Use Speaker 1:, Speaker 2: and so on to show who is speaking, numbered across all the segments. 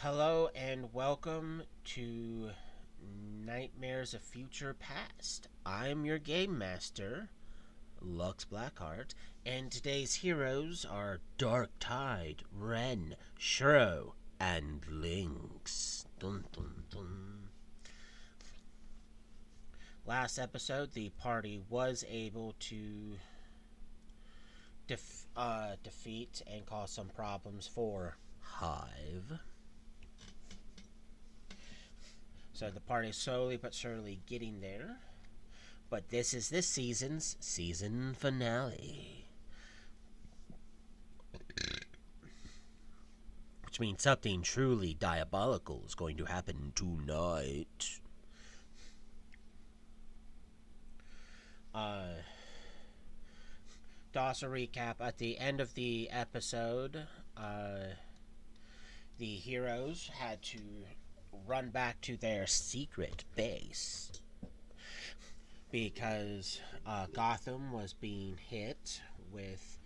Speaker 1: Hello and welcome to Nightmares of Future Past. I'm your game master, lluksblackheart, and today's heroes are Darktide, Ren, Shiro, and Lynx. Dun dun dun. Last episode, the party was able to defeat and cause some problems for Hive. So the party is slowly but surely getting there. But this is this season's season finale. Which means something truly diabolical is going to happen tonight. To also recap, at the end of the episode, the heroes had to run back to their secret base because Gotham was being hit with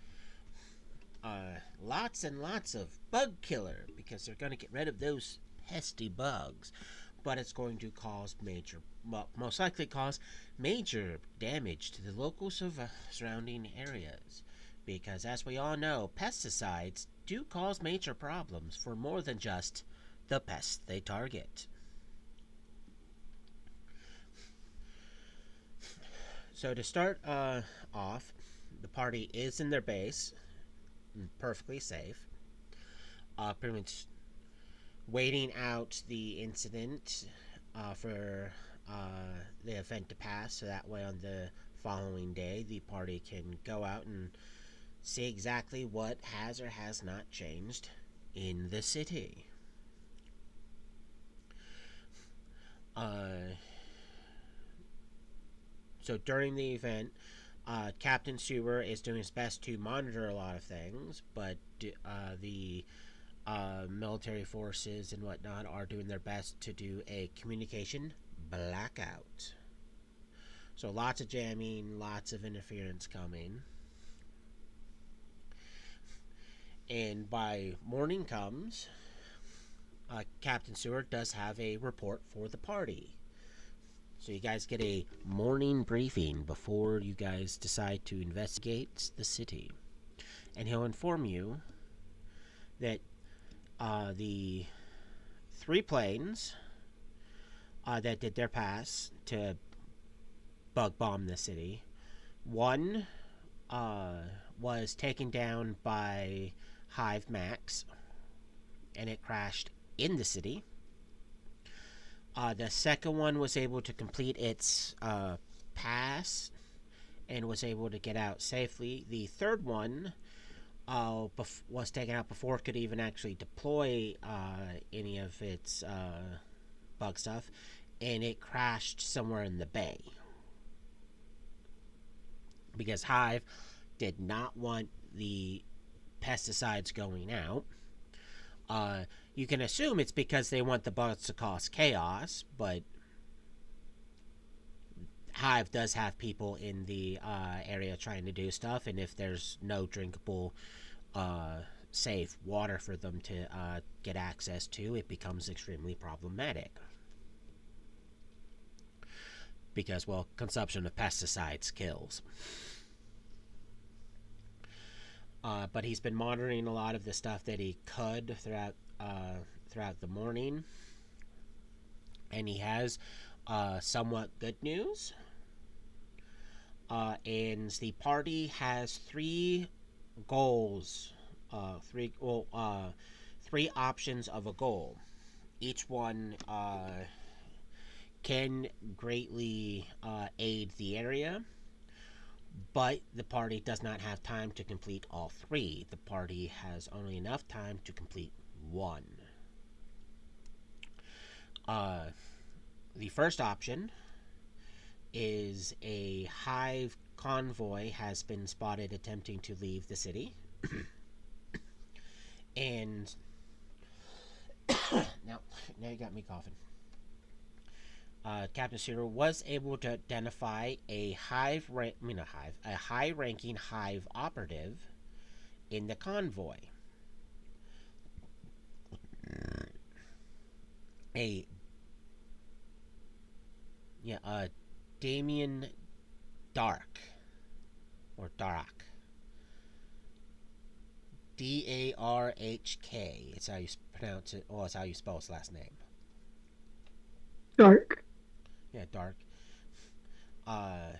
Speaker 1: lots and lots of bug killer because they're going to get rid of those pesky bugs, but it's going to cause most likely cause major damage to the local surrounding areas because, as we all know, pesticides do cause major problems for more than just the pests they target. So to start off, the party is in their base, perfectly safe. Pretty much waiting out the incident for the event to pass, so that way on the following day the party can go out and see exactly what has or has not changed in the city. So during the event, Captain Sewer is doing his best to monitor a lot of things, but the military forces and whatnot are doing their best to do a communication blackout. So lots of jamming, lots of interference coming. And by morning comes, Captain Seward does have a report for the party. So you guys get a morning briefing before you guys decide to investigate the city. And he'll inform you that the three planes that did their pass to bug bomb the city, one was taken down by Hive Max, and it crashed in the city. The second one was able to complete its pass and was able to get out safely. The third one was taken out before it could even actually deploy any of its bug stuff, and it crashed somewhere in the bay. Because Hive did not want the pesticides going out. You can assume it's because they want the bugs to cause chaos, but Hive does have people in the area trying to do stuff, and if there's no drinkable, safe water for them to get access to, it becomes extremely problematic. Because, well, consumption of pesticides kills. But he's been monitoring a lot of the stuff that he could throughout the morning, and he has somewhat good news. And the party has three goals, three options of a goal. Each one can greatly aid the area, but the party does not have time to complete all three. The party has only enough time to complete one. The first option is a Hive convoy has been spotted attempting to leave the city. And now you got me coughing. Captain Zero was able to identify a high-ranking Hive operative in the convoy. a yeah, Damien Dark or Dark. Darhk. It's how you pronounce it. Well, it's how you spell his last name.
Speaker 2: Dark.
Speaker 1: Yeah, Dark. Uh,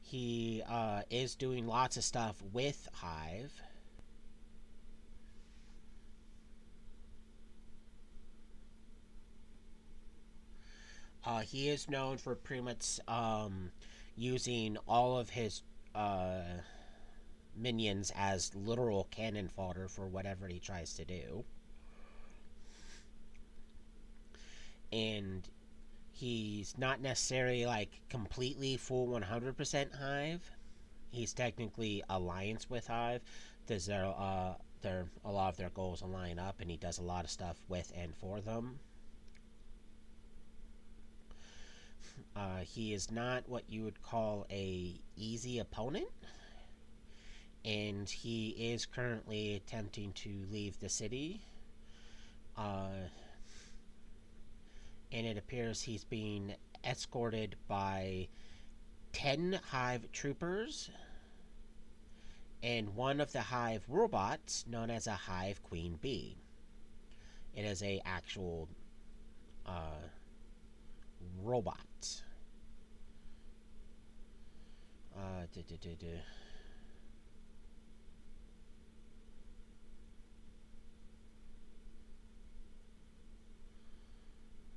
Speaker 1: he is doing lots of stuff with Hive. He is known for pretty much using all of his uh, minions as literal cannon fodder for whatever he tries to do. And he's not necessarily like completely full 100% Hive. He's technically alliance with Hive. Does their a lot of their goals align up, and he does a lot of stuff with and for them. He is not what you would call a easy opponent, and he is currently attempting to leave the city. Uh, and it appears he's being escorted by 10 Hive troopers and one of the Hive robots known as a Hive Queen Bee. It is a actual uh, robot. Uh, duh, duh, duh, duh.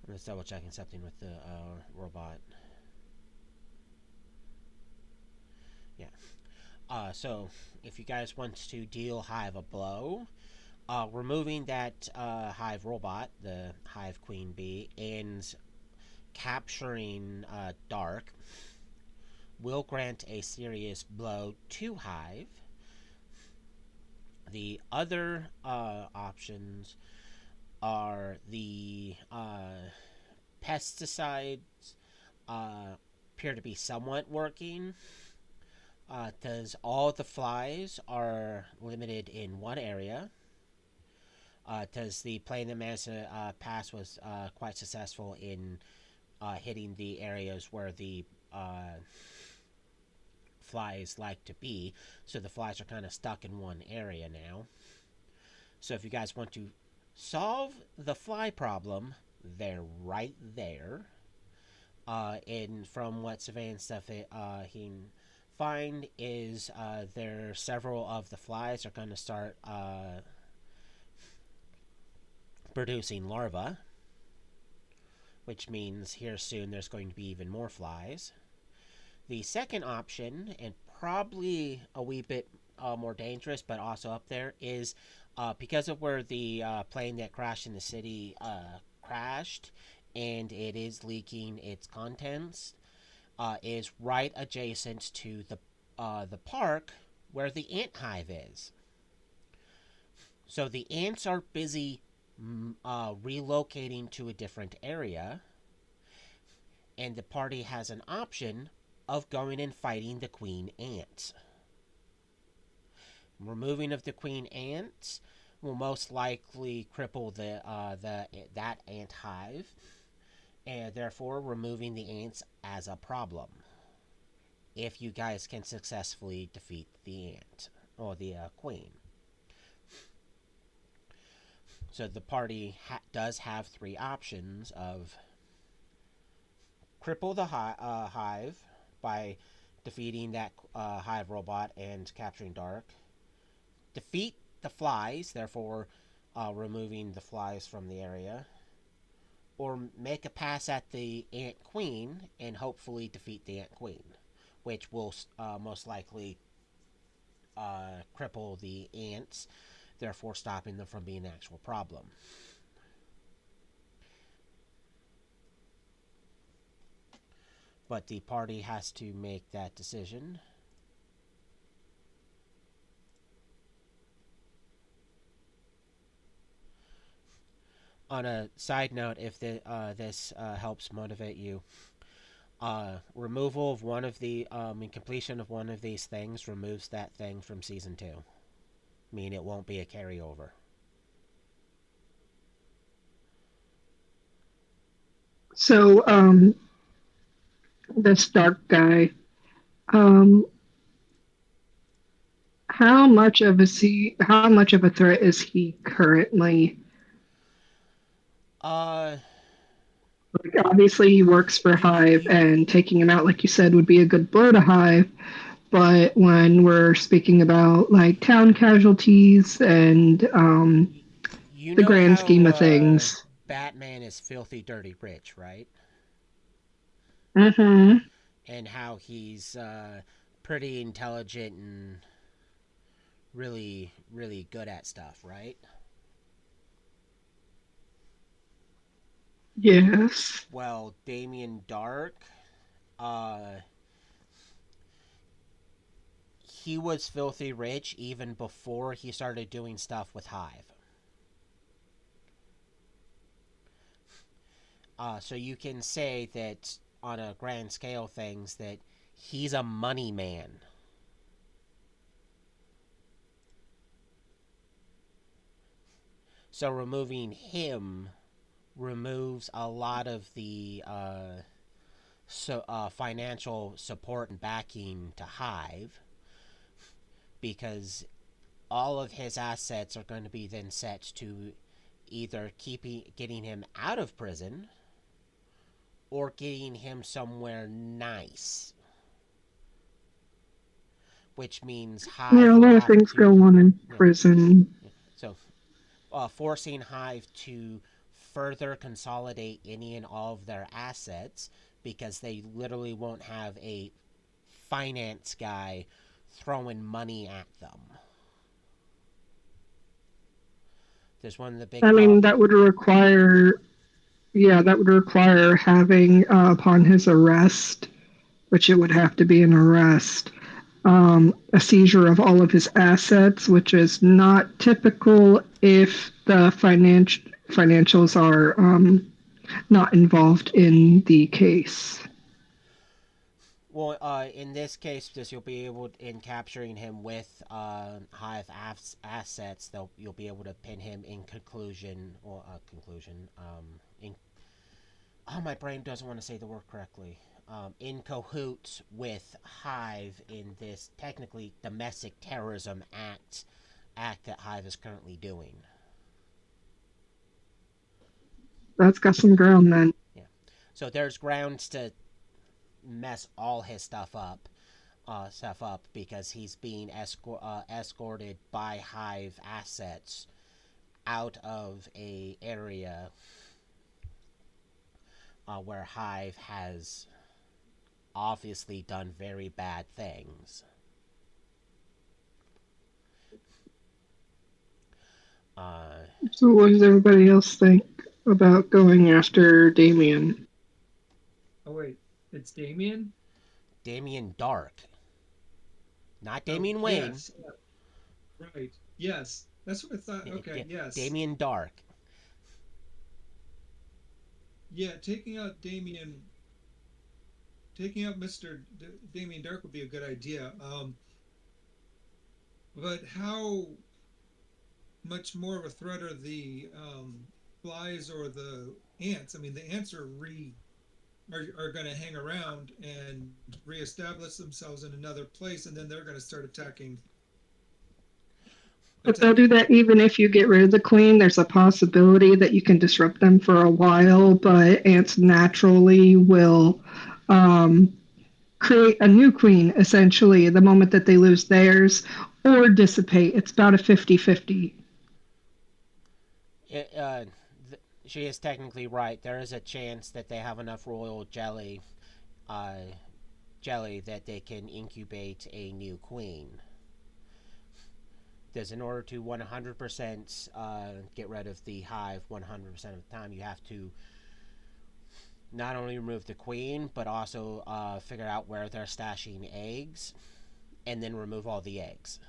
Speaker 1: I'm just double checking something with the robot. Yeah. So if you guys want to deal Hive a blow, removing that Hive robot, the Hive Queen Bee, and capturing Dark will grant a serious blow to Hive. The other options are the pesticides appear to be somewhat working, because all the flies are limited in one area. Because the plane that managed to pass was quite successful in hitting the areas where the flies like to be. So the flies are kind of stuck in one area now. So if you guys want to solve the fly problem, they're right there. And from what Savannah stuff he can find is there several of the flies are going to start producing larvae, which means here soon there's going to be even more flies. The second option, and probably a wee bit more dangerous, but also up there, is because of where the plane that crashed in the city crashed, and it is leaking its contents, is right adjacent to the park where the ant hive is. So the ants are busy relocating to a different area, and the party has an option of going and fighting the queen ants. Removing of the queen ants will most likely cripple the that ant hive, and therefore removing the ants as a problem. If you guys can successfully defeat the ant or the queen, so the party does have three options of cripple the hive by defeating that hive robot and capturing Dark, defeat the flies, therefore removing the flies from the area, or make a pass at the Ant Queen and hopefully defeat the Ant Queen, which will most likely cripple the ants, therefore stopping them from being an actual problem. But the party has to make that decision. On a side note, if this helps motivate you, removal of one of the completion of one of these things removes that thing from season 2. mean it won't be a carryover.
Speaker 2: So, this dark guy, um, how much of a threat is he currently?
Speaker 1: Uh,
Speaker 2: Like, obviously, he works for
Speaker 1: you
Speaker 2: Hive,
Speaker 1: you
Speaker 2: and taking him out, like you said, would be a good blow to Hive. But when we're speaking about like town casualties and
Speaker 1: you
Speaker 2: the
Speaker 1: know
Speaker 2: grand
Speaker 1: how
Speaker 2: scheme of things,
Speaker 1: Batman is filthy dirty rich, right?
Speaker 2: hmm
Speaker 1: And how he's pretty intelligent and really good at stuff, right?
Speaker 2: yes.
Speaker 1: Well, Damien Dark, uh, he was filthy rich even before he started doing stuff with Hive. So you can say that on a grand scale things that he's a money man. So removing him removes a lot of the financial support and backing to Hive because all of his assets are going to be then set to either getting him out of prison or getting him somewhere nice, which means
Speaker 2: Yeah,
Speaker 1: Hive
Speaker 2: a
Speaker 1: will
Speaker 2: lot of
Speaker 1: have
Speaker 2: things go
Speaker 1: to,
Speaker 2: on in
Speaker 1: yeah,
Speaker 2: prison.
Speaker 1: yeah. So forcing Hive to further consolidate any and all of their assets because they literally won't have a finance guy throwing money at them. There's one of the big
Speaker 2: I mean,
Speaker 1: problems.
Speaker 2: that would require, yeah, that would require having upon his arrest, which it would have to be an arrest, a seizure of all of his assets, which is not typical if the financials are not involved in the case.
Speaker 1: Well, in this case, just you'll be able in capturing him with Hive assets. You'll be able to pin him in conclusion or conclusion. My brain doesn't want to say the word correctly. In cahoots with Hive in this technically domestic terrorism act that Hive is currently doing.
Speaker 2: That's got some ground then.
Speaker 1: Yeah. So there's grounds to mess all his stuff up because he's being escorted by Hive assets out of a area where Hive has obviously done very bad things. Uh,
Speaker 2: So, what does everybody else think about going after Damien?
Speaker 3: Oh wait, it's Damien?
Speaker 1: Damien Dark, not
Speaker 3: Oh,
Speaker 1: Damian Wayne.
Speaker 3: yes. Right. Yes. That's what I thought. Okay, yes.
Speaker 1: Damien Dark.
Speaker 3: Yeah, taking out Mr. Damien Dark would be a good idea. But how much more of a threat are the flies or the ants? I mean, the ants are going to hang around and reestablish themselves in another place, and then they're going to start
Speaker 2: But they'll do
Speaker 3: attacking.
Speaker 2: that even if you get rid of the queen. There's a possibility that you can disrupt them for a while, but ants naturally will um, create a new queen essentially the moment that they lose theirs or dissipate. It's about a 50-50.
Speaker 1: It, she is technically right. There is a chance that they have enough royal uh, jelly that they can incubate a new queen. Because in order to 100% get rid of the hive 100% of the time, you have to not only remove the queen, but also figure out where they're stashing eggs, and then remove all the eggs,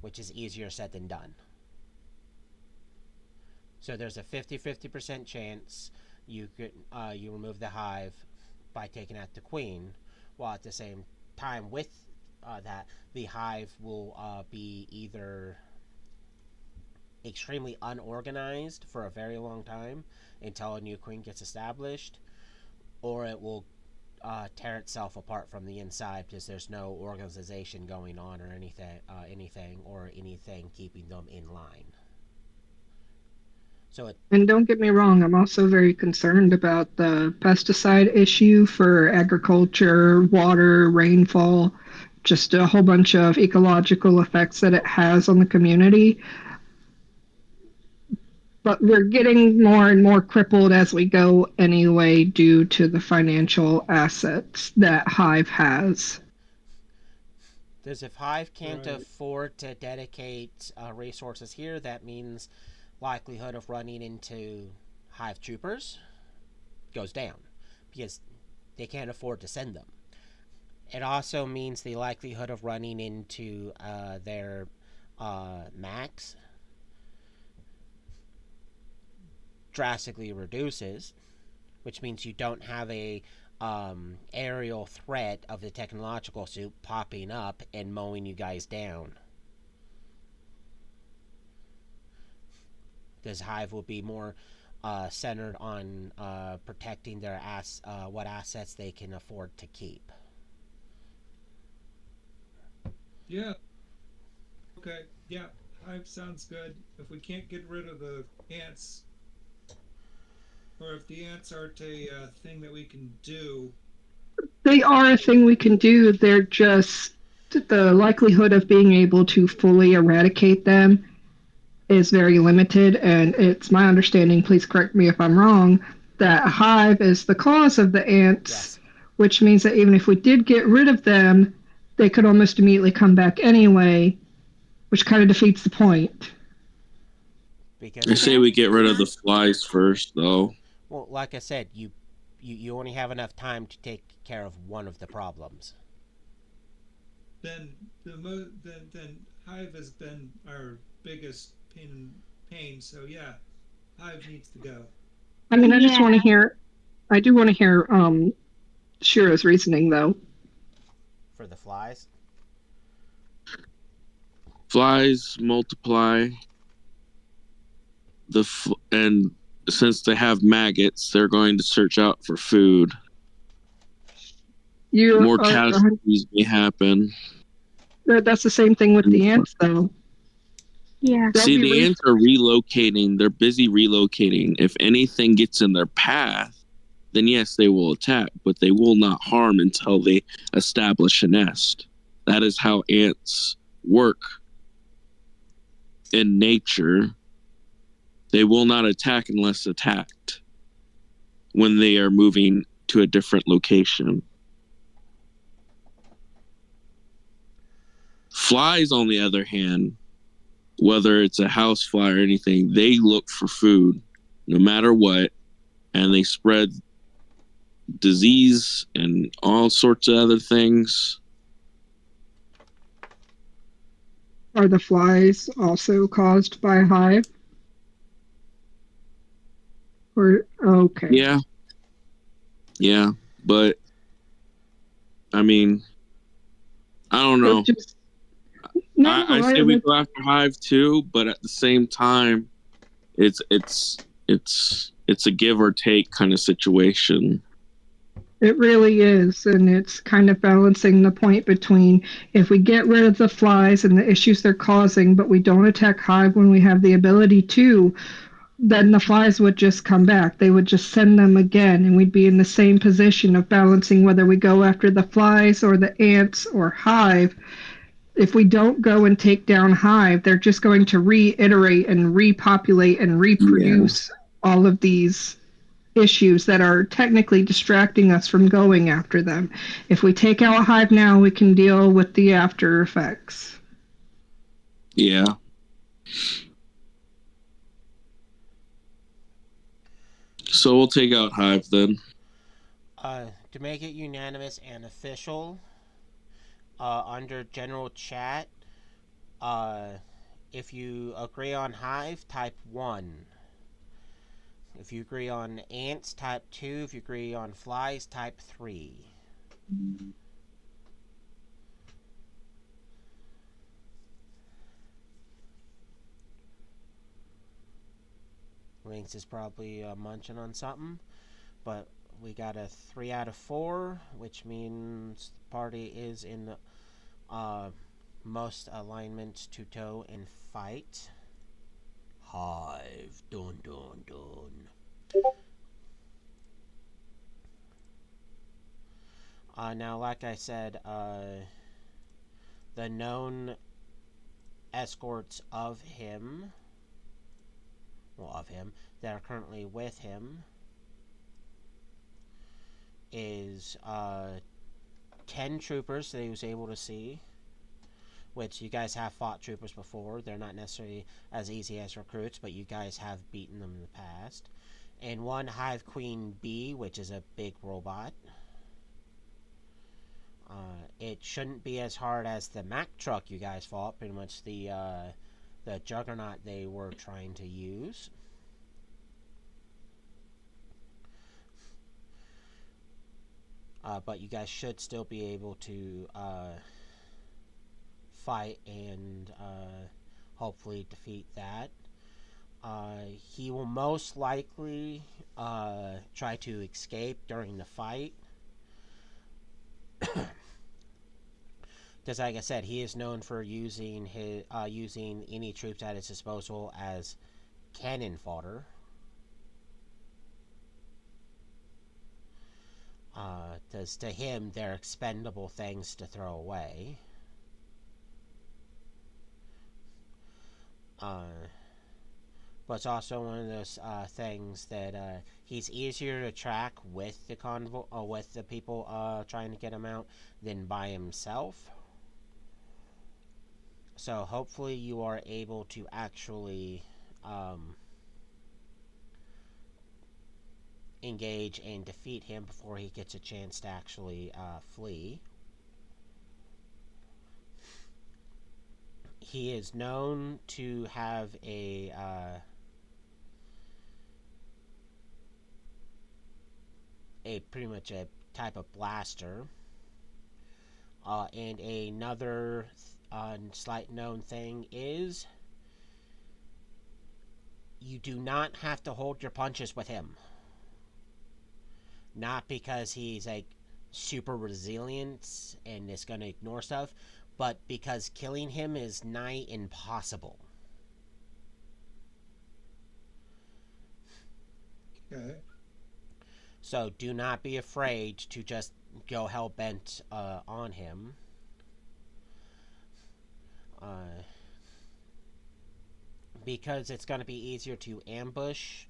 Speaker 1: which is easier said than done. So there's a 50-50% chance you remove the hive by taking out the queen, while at the same time with that the hive will be either extremely unorganized for a very long time until a new queen gets established, or it will tear itself apart from the inside because there's no organization going on or anything keeping them in line. So it
Speaker 2: And don't get me wrong, I'm also very concerned about the pesticide issue for agriculture, water, rainfall, just a whole bunch of ecological effects that it has on the community. But we're getting more and more crippled as we go anyway due to the financial assets that Hive has.
Speaker 1: Because if Hive can't
Speaker 3: Right.
Speaker 1: afford to dedicate resources here, that means likelihood of running into Hive troopers goes down because they can't afford to send them. It also means the likelihood of running into their max drastically reduces, which means you don't have a aerial threat of the technological suit popping up and mowing you guys down. This hive will be more centered on protecting their what assets they can afford to keep.
Speaker 3: Yeah. Okay. Yeah. Hive sounds good. If we can't get rid of the ants, or if the ants aren't a thing that we can do,
Speaker 2: They are a thing we can do. They're just the likelihood of being able to fully eradicate them is very limited. And it's my understanding, please correct me if I'm wrong, that Hive is the cause of the ants,
Speaker 1: Yes,
Speaker 2: which means that even if we did get rid of them, they could almost immediately come back anyway, which kind of defeats the point.
Speaker 1: because
Speaker 4: I
Speaker 1: if
Speaker 4: say we get rid of the flies first, though.
Speaker 1: well, like I said, you only have enough time to take care of one of the problems.
Speaker 3: then then Hive has been our biggest pain. So yeah, Hive needs to go.
Speaker 2: I mean, I do want to hear Shiro's reasoning, though.
Speaker 1: For the flies,
Speaker 4: Flies multiply and since they have maggots, they're going to search out for food.
Speaker 2: You
Speaker 4: More
Speaker 2: are,
Speaker 4: casualties may happen.
Speaker 2: that's the same thing with the ants, though.
Speaker 5: Yeah.
Speaker 2: They'll
Speaker 4: See,
Speaker 2: be
Speaker 4: the ants are relocating. They're busy relocating. If anything gets in their path, then yes, they will attack, but they will not harm until they establish a nest. That is how ants work in nature. They will not attack unless attacked when they are moving to a different location. Flies, on the other hand, whether it's a house fly or anything, they look for food no matter what, and they spread disease and all sorts of other things.
Speaker 2: Are the flies also caused by hive? Or okay.
Speaker 4: Yeah, yeah, but I mean, I don't
Speaker 2: So
Speaker 4: know.
Speaker 2: just no,
Speaker 4: I
Speaker 2: no.
Speaker 4: say we go after Hive too, but at the same time, it's it's it's a give or take kind of situation.
Speaker 2: It really is, and it's kind of balancing the point between if we get rid of the flies and the issues they're causing, but we don't attack hive when we have the ability to, then the flies would just come back. They would just send them again, and we'd be in the same position of balancing whether we go after the flies or the ants or hive. If we don't go and take down hive, they're just going to reiterate and repopulate and
Speaker 4: Yeah,
Speaker 2: reproduce all of these issues that are technically distracting us from going after them. If we take out hive now, we can deal with the after effects.
Speaker 4: yeah, so we'll take out Hive then.
Speaker 1: to make it unanimous and official, under general chat, uh, if you agree on hive, type 1. If you agree on ants, type 2. If you agree on flies, type 3. Lynx is probably munching on something, but we got a 3 out of 4, which means the party is in the most alignment to toe and fight. Hive. Dun dun dun. Now, like I said, the known escorts of him, that are currently with him is 10 troopers that he was able to see, which you guys have fought troopers before. They're not necessarily as easy as recruits, but you guys have beaten them in the past. And 1 Hive Queen Bee, which is a big robot. It shouldn't be as hard as the Mack truck you guys fought, pretty much the juggernaut they were trying to use. But you guys should still be able to fight and hopefully defeat that. He will most likely try to escape during the fight. Because, like I said, he is known for using any troops at his disposal as cannon fodder. Because to him, they're expendable things to throw away. But it's also one of those things that he's easier to track with the convoy, with the people trying to get him out than by himself. So hopefully you are able to actually engage and defeat him before he gets a chance to actually flee. He is known to have a pretty much a type of blaster. And another slight known thing is you do not have to hold your punches with him. Not because he's like super resilient and is going to ignore stuff, but because killing him is nigh impossible.
Speaker 3: Okay.
Speaker 1: So do not be afraid to just go hell-bent on him. Because it's going to be easier to ambush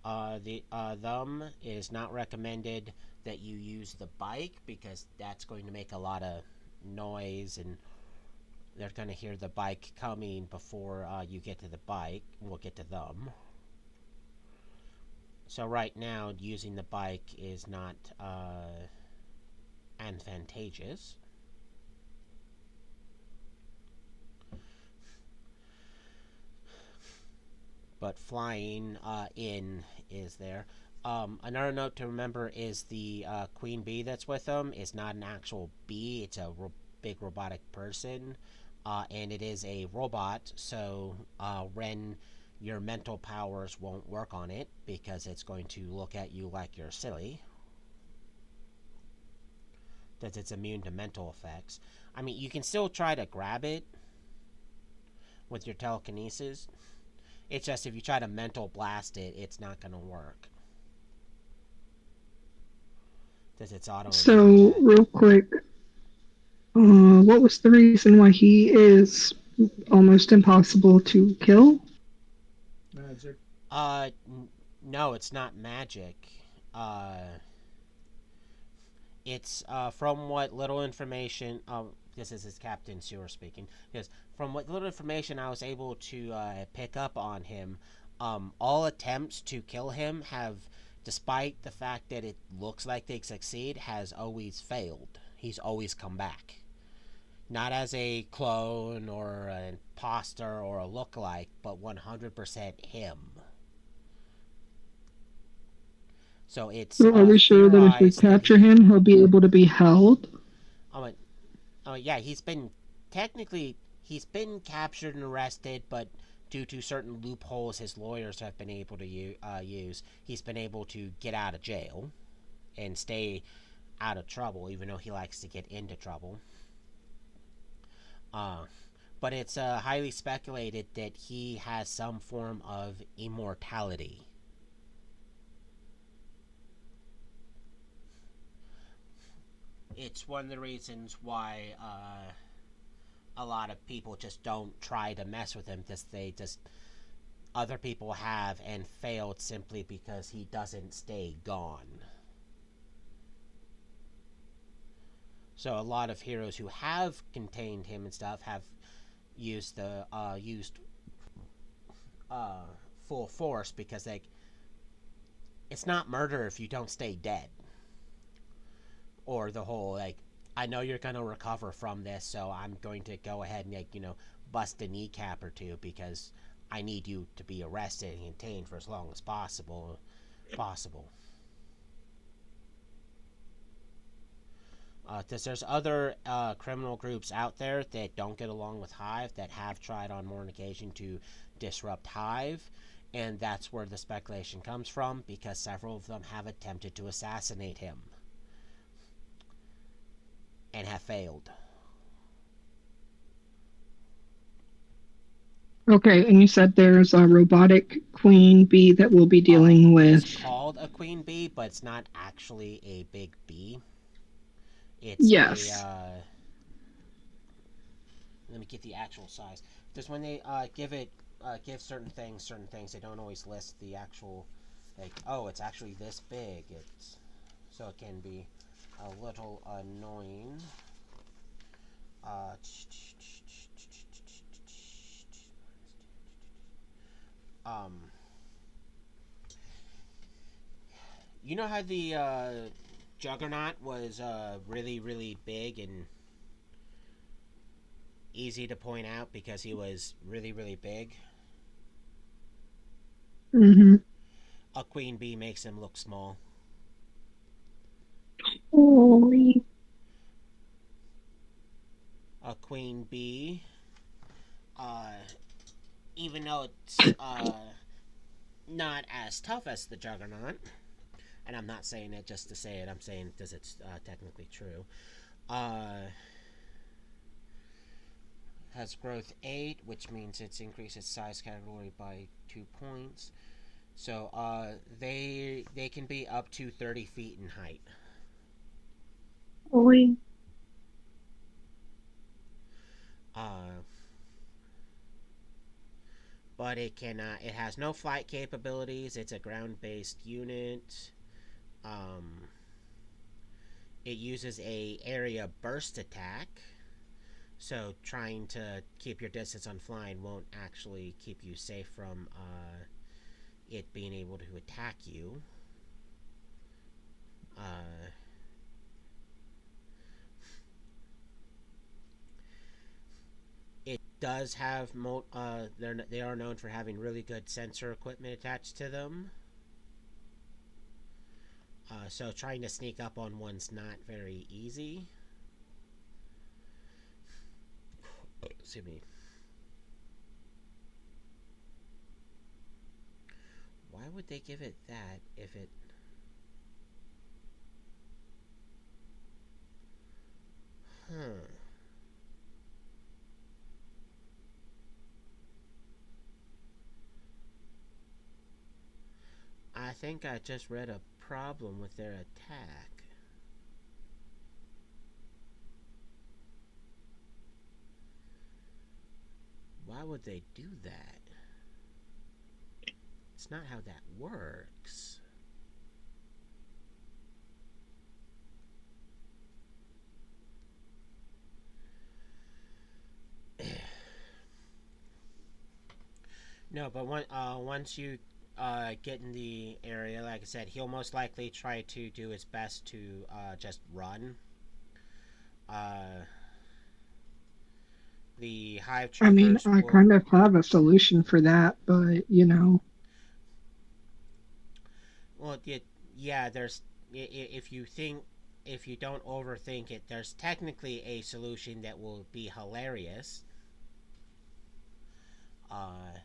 Speaker 1: them, it is not recommended that you use the bike, because that's going to make a lot of noise and they're going to hear the bike coming before you get to the bike. We'll get to them. So right now, using the bike is not advantageous. But flying in is there. Another note to remember is the queen bee that's with them is not an actual bee. It's a big robotic person. And it is a robot, so when your mental powers won't work on it, because it's going to look at you like you're silly. Because it's immune to mental effects. I mean, you can still try to grab it with your telekinesis. It's just if you try to mental blast it, it's not going to work. Because it's auto.
Speaker 2: So, real quick, what was the reason why he is almost impossible to kill?
Speaker 3: Magic.
Speaker 1: No, it's not magic. It's from what little information. This is Captain Sewer speaking. Because from what little information I was able to pick up on him, all attempts to kill him have, despite the fact that it looks like they succeed, has always failed. He's always come back. Not as a clone or an imposter or a lookalike, but 100% him. So it's
Speaker 2: So, are we sure that if we capture him, he'll be able to be held?
Speaker 1: Yeah, he's been captured and arrested, but due to certain loopholes his lawyers have been able to use, he's been able to get out of jail and stay out of trouble, even though he likes to get into trouble. Uh, but it's highly speculated that he has some form of immortality. It's one of the reasons why a lot of people just don't try to mess with him, because they just other people have and failed simply because he doesn't stay gone. So a lot of heroes who have contained him and stuff have used uh, full force, because like it's not murder if you don't stay dead, or the whole like, I know you're gonna recover from this, so I'm going to go ahead and like, bust a kneecap or two because I need you to be arrested and contained for as long as possible. Because there's other criminal groups out there that don't get along with Hive that have tried on more than occasion to disrupt Hive, and that's where the speculation comes from, because several of them have attempted to assassinate him and have failed.
Speaker 2: Okay, and you said there's a robotic queen bee that we'll be dealing
Speaker 1: It's
Speaker 2: with.
Speaker 1: called a queen bee, but it's not actually a big bee. It's a
Speaker 2: Yes.
Speaker 1: let me get the actual size. Because when they give certain things, they don't always list the actual, like, oh, it's actually this big. It's so it can be a little annoying. Uh, um, you know how the Juggernaut was really really big and easy to point out because he was really really big.
Speaker 2: Mm-hmm.
Speaker 1: A queen bee makes him look small.
Speaker 2: Holy.
Speaker 1: A queen bee, uh, even though it's not as tough as the Juggernaut, and I'm not saying it just to say it, I'm saying because it's technically true, uh, has growth 8, which means it's increased its size category by 2 points. So they can be up to 30 feet in height.
Speaker 2: Holy.
Speaker 1: Uh, but it has no flight capabilities. It's a ground-based unit. Um, it uses a area burst attack, so trying to keep your distance on flying won't actually keep you safe from it being able to attack you. Uh, it does have they are known for having really good sensor equipment attached to them. So trying to sneak up on one's not very easy. Excuse me. Why would they give it that if it... Huh. I think I just read a problem with their attack. Why would they do that? It's not how that works. No, but once you get in the area, like I said, he'll most likely try to do his best to just run. Uh, the hive
Speaker 2: I mean,
Speaker 1: truckers
Speaker 2: I
Speaker 1: will...
Speaker 2: kind of have a solution for that, but
Speaker 1: Well, yeah, there's... If you think... If you don't overthink it, there's technically a solution that will be hilarious. Uh,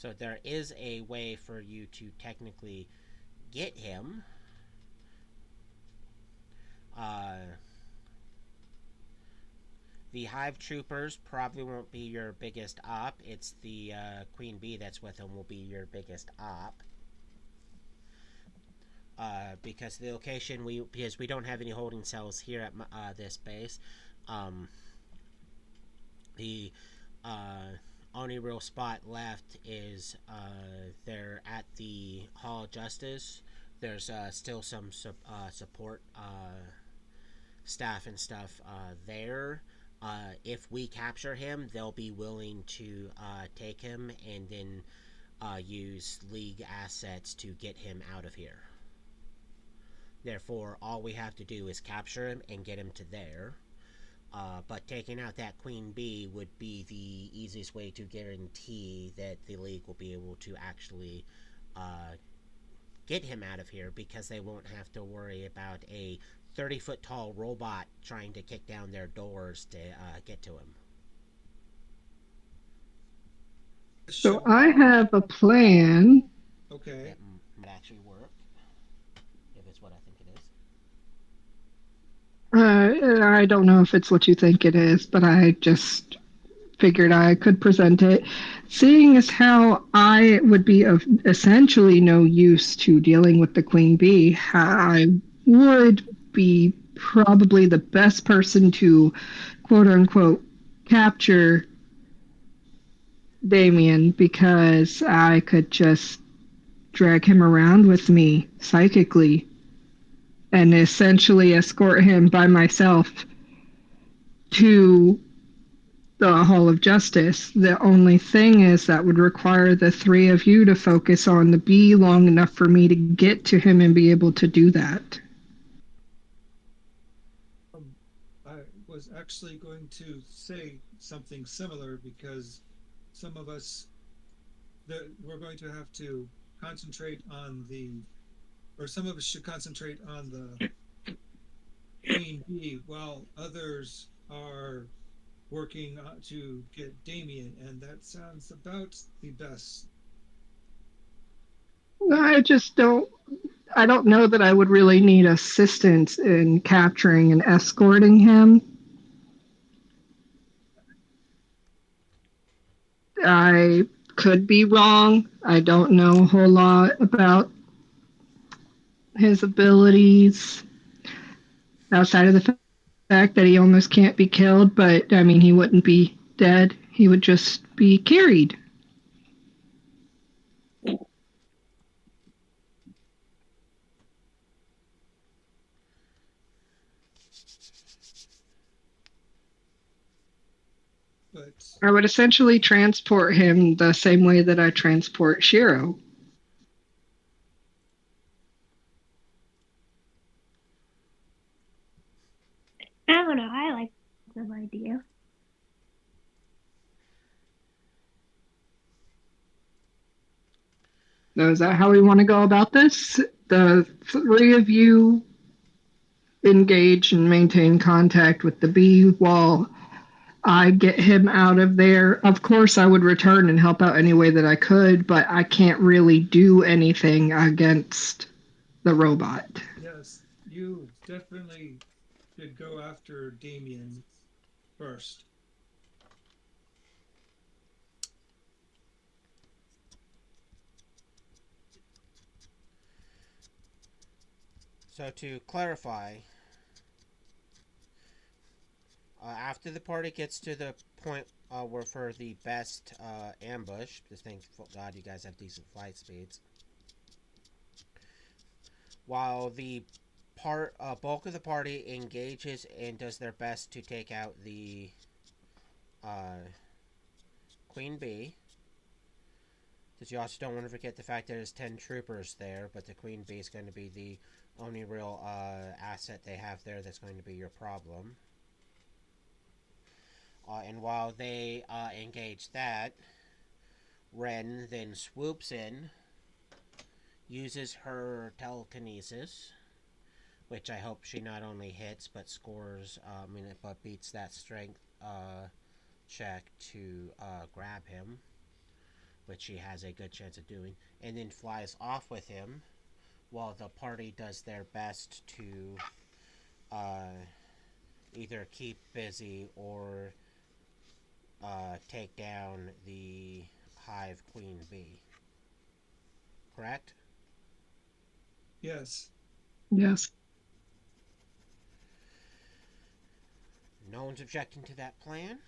Speaker 1: So there is a way for you to technically get him. Uh, the Hive Troopers probably won't be your biggest op. It's the Queen Bee that's with him will be your biggest op. Because the location because we don't have any holding cells here at this base. The only real spot left is there at the Hall of Justice. There's still some support staff and stuff there. If we capture him, they'll be willing to take him and then use League assets to get him out of here. Therefore, all we have to do is capture him and get him to there. But taking out that Queen Bee would be the easiest way to guarantee that the League will be able to actually get him out of here, because they won't have to worry about a 30-foot tall robot trying to kick down their doors to get to him.
Speaker 2: So I have a plan.
Speaker 3: Okay.
Speaker 1: That might actually work, if it's what I think it is.
Speaker 2: I don't know if it's what you think it is, but I just figured I could present it. Seeing as how I would be of essentially no use to dealing with the queen bee, I would be probably the best person to quote unquote capture Damien, because I could just drag him around with me psychically and essentially escort him by myself to the Hall of Justice. The only thing is that would require the three of you to focus on the bee long enough for me to get to him and be able to do that.
Speaker 3: I was actually going to say something similar, because some of us that we're going to have to concentrate on the, or some of us should concentrate on the queen bee, while others are working to get Damien, and that sounds about the best.
Speaker 2: I just don't. I don't know that I would really need assistance in capturing and escorting him. I could be wrong. I don't know a whole lot about his abilities outside of the fact that he almost can't be killed, but I mean, he wouldn't be dead. He would just be carried.
Speaker 3: But
Speaker 2: I would essentially transport him the same way that I transport Shiro.
Speaker 5: I don't know. I like the idea.
Speaker 2: So is that how we want to go about this? The three of you engage and maintain contact with the bee while I get him out of there. Of course, I would return and help out any way that I could, but I can't really do anything against the robot.
Speaker 3: yes, you definitely should go after Damien first.
Speaker 1: So to clarify, after the party gets to the point where for the best ambush, just thank God you guys have decent flight speeds. While the bulk of the party engages and does their best to take out the uh, Queen Bee, because you also don't want to forget the fact that there's 10 troopers there, but the Queen Bee is going to be the only real asset they have there that's going to be your problem. And while they engage that, Ren then swoops in, uses her telekinesis, which I hope she not only hits but scores, but beats that strength check to grab him, which she has a good chance of doing, and then flies off with him while the party does their best to uh, either keep busy or take down the hive queen bee. Correct?
Speaker 3: Yes.
Speaker 2: Yes.
Speaker 1: No one's objecting to that plan,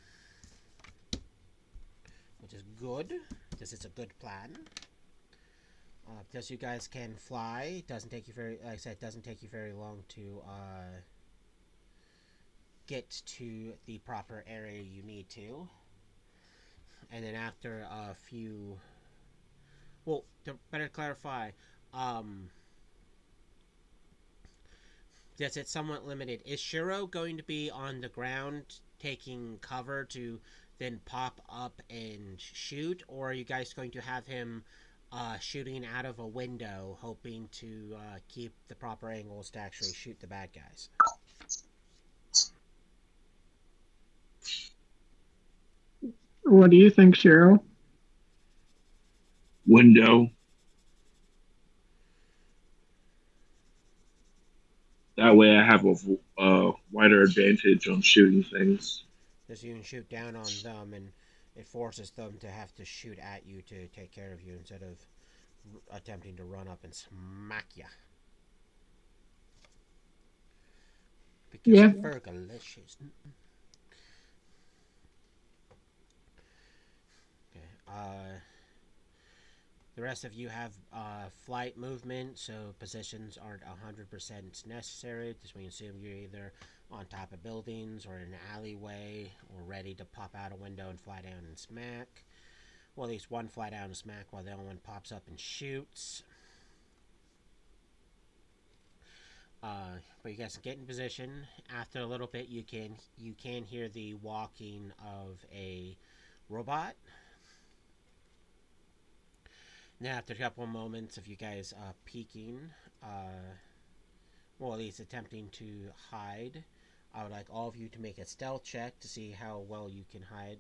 Speaker 1: which is good, because it's a good plan. Because you guys can fly, it doesn't take you very, like I said, it doesn't take you very long to get to the proper area you need to. And then after a few, well, to better clarify, yes, it's somewhat limited. Is Shiro going to be on the ground taking cover to then pop up and shoot, or are you guys going to have him shooting out of a window, hoping to keep the proper angles to actually shoot the bad guys?
Speaker 2: What do you think, Cheryl?
Speaker 4: Window. That way, I have a wider advantage on shooting things.
Speaker 1: Just you can shoot down on them, and it forces them to have to shoot at you to take care of you instead of attempting to run up and smack you. Because
Speaker 2: Yeah.
Speaker 1: Fergalicious. Okay. The rest of you have flight movement, so positions aren't 100% necessary. Just we assume you're either on top of buildings or in an alleyway or ready to pop out a window and fly down and smack. Well, at least one fly down and smack while the other one pops up and shoots. But you guys get in position. After a little bit, you can hear the walking of a robot. Now, after a couple of moments of you guys peeking, well, at least attempting to hide, I would like all of you to make a stealth check to see how well you can hide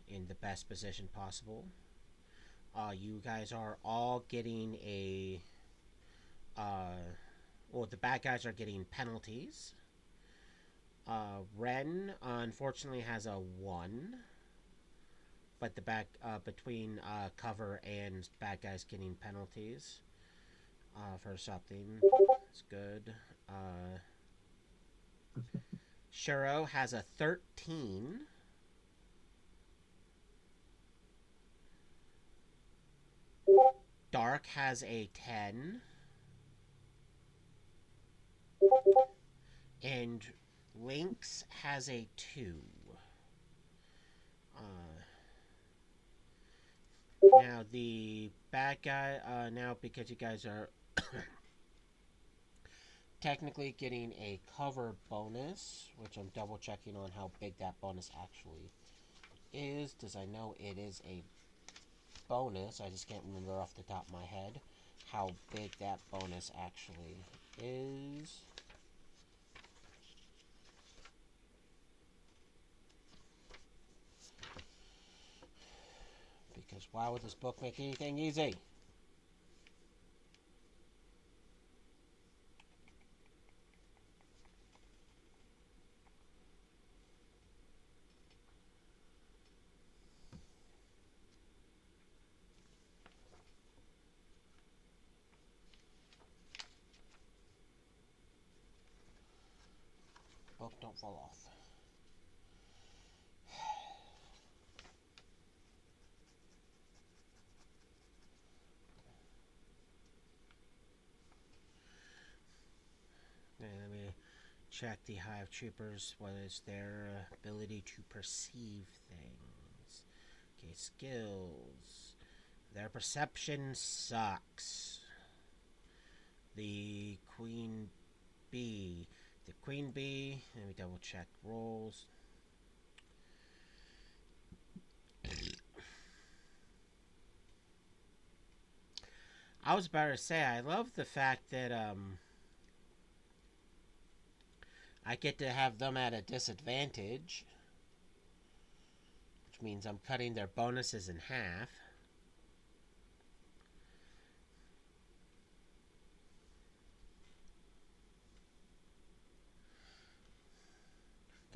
Speaker 1: in the best position possible. You guys are all getting a well, the bad guys are getting penalties. Ren, unfortunately, has a 1. But the back between cover and bad guys getting penalties for something. It's good. Shiro has a 13. Dark has a 10. And Lynx has a 2. Now, the bad guy, now because you guys are technically getting a cover bonus, which I'm double checking on how big that bonus actually is, because I know it is a bonus. I just can't remember off the top of my head how big that bonus actually is. Because why would this book make anything easy? Book, don't fall off. Let me check the Hive Troopers. What is their ability to perceive things? Okay, skills. Their perception sucks. The Queen Bee. The Queen Bee. Let me double check rolls. I was about to say, I love the fact that I get to have them at a disadvantage. which means I'm cutting their bonuses in half.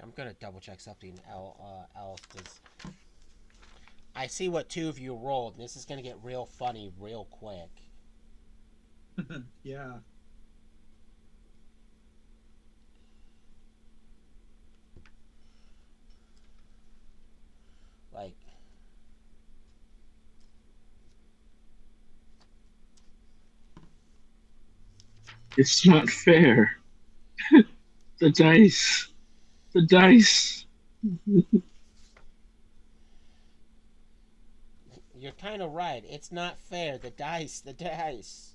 Speaker 1: I'm gonna double check something else because I see what two of you rolled. And this is gonna get real funny real quick.
Speaker 3: Yeah.
Speaker 1: Like,
Speaker 4: It's not fair. The dice. The dice.
Speaker 1: you're kind of right. It's not fair. The dice. The dice.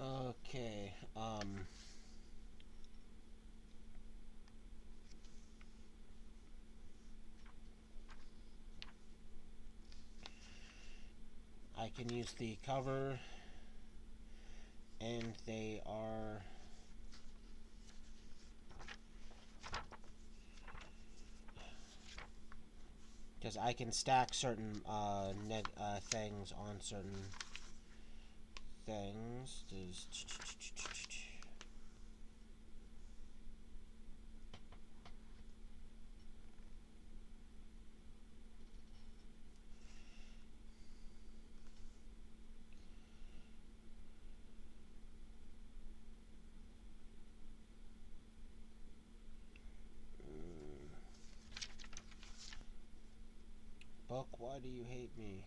Speaker 1: Okay. I can use the cover, and they are. Because I can stack certain things on certain things. Buck, why do you hate me?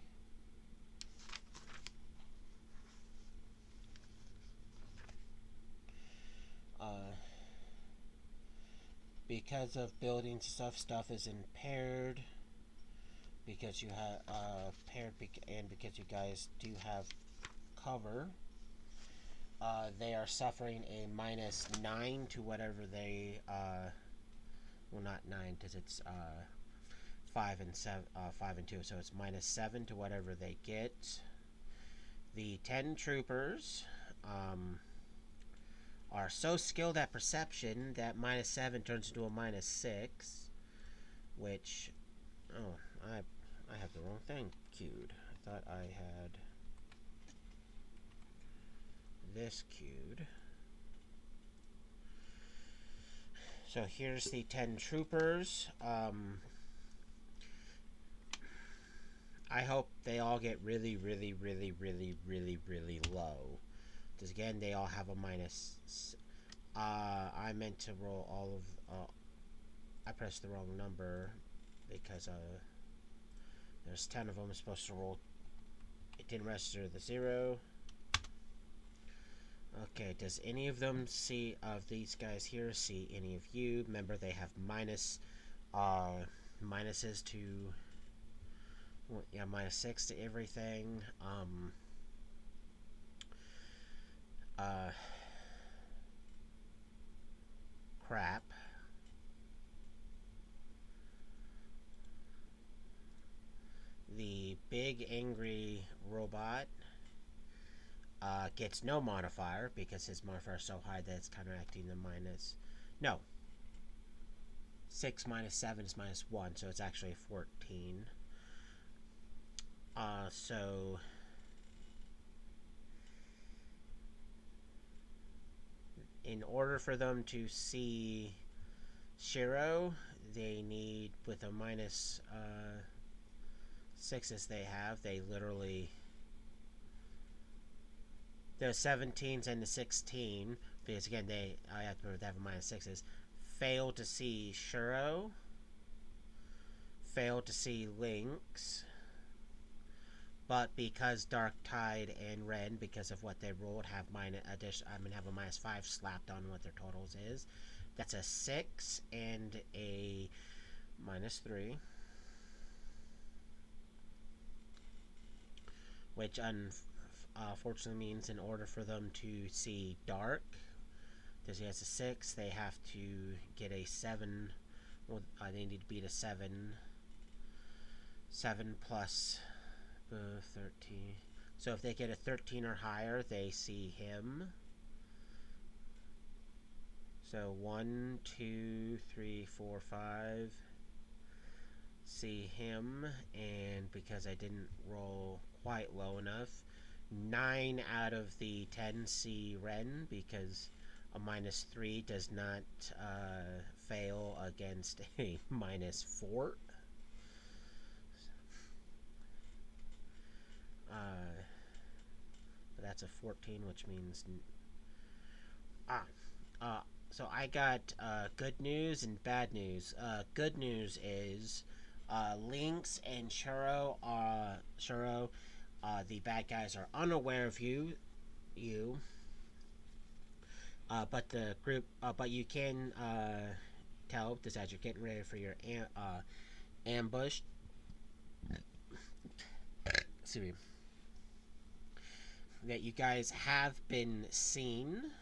Speaker 1: Because of building stuff is impaired. Because you have paired, and because you guys do have cover, they are suffering a -9 to whatever they. Well, not 9 because it's 5 and 7, 5 and 2, so it's -7 to whatever they get. The 10 troopers are so skilled at perception that -7 turns into a -6, which, oh, I have the wrong thing queued. I thought I had this queued. So here's the 10 troopers. I hope they all get really, really, really, really, really, really low. Because again, they all have a minus. I meant to roll all of. I pressed the wrong number because there's 10 of them. I'm supposed to roll. It didn't register the 0. Okay, does any of them see, of these guys here, see any of you? Remember, they have minuses to, yeah, -6 to everything. Crap. The big angry robot gets no modifier because his modifier is so high that it's counteracting the minus. No. 6 minus 7 is -1, so it's actually 14. So in order for them to see Shiro, they need, with the -6s they have, they literally, the 17s and the 16, because again, I have to remember they have -6s, fail to see Shiro, fail to see Lynx, but because Darktide and Ren, because of what they rolled, have have a -5 slapped on what their totals is. That's a 6 and a -3, which unfortunately means in order for them to see dark, because he has a 6, they have to get a 7. Well, they need to beat a 7. 7 plus 13. So if they get a 13 or higher, they see him. So 1, 2, 3, 4, 5. See him, and because I didn't roll quite low enough, 9 out of the 10 see Ren, because a -3 does not fail against a -4. But that's a 14, which means so I got good news and bad news. Good news is Lynx and Shiro, the bad guys, are unaware of you. But the group, but you can tell this as you're getting ready for your ambush. Excuse me. That you guys have been seen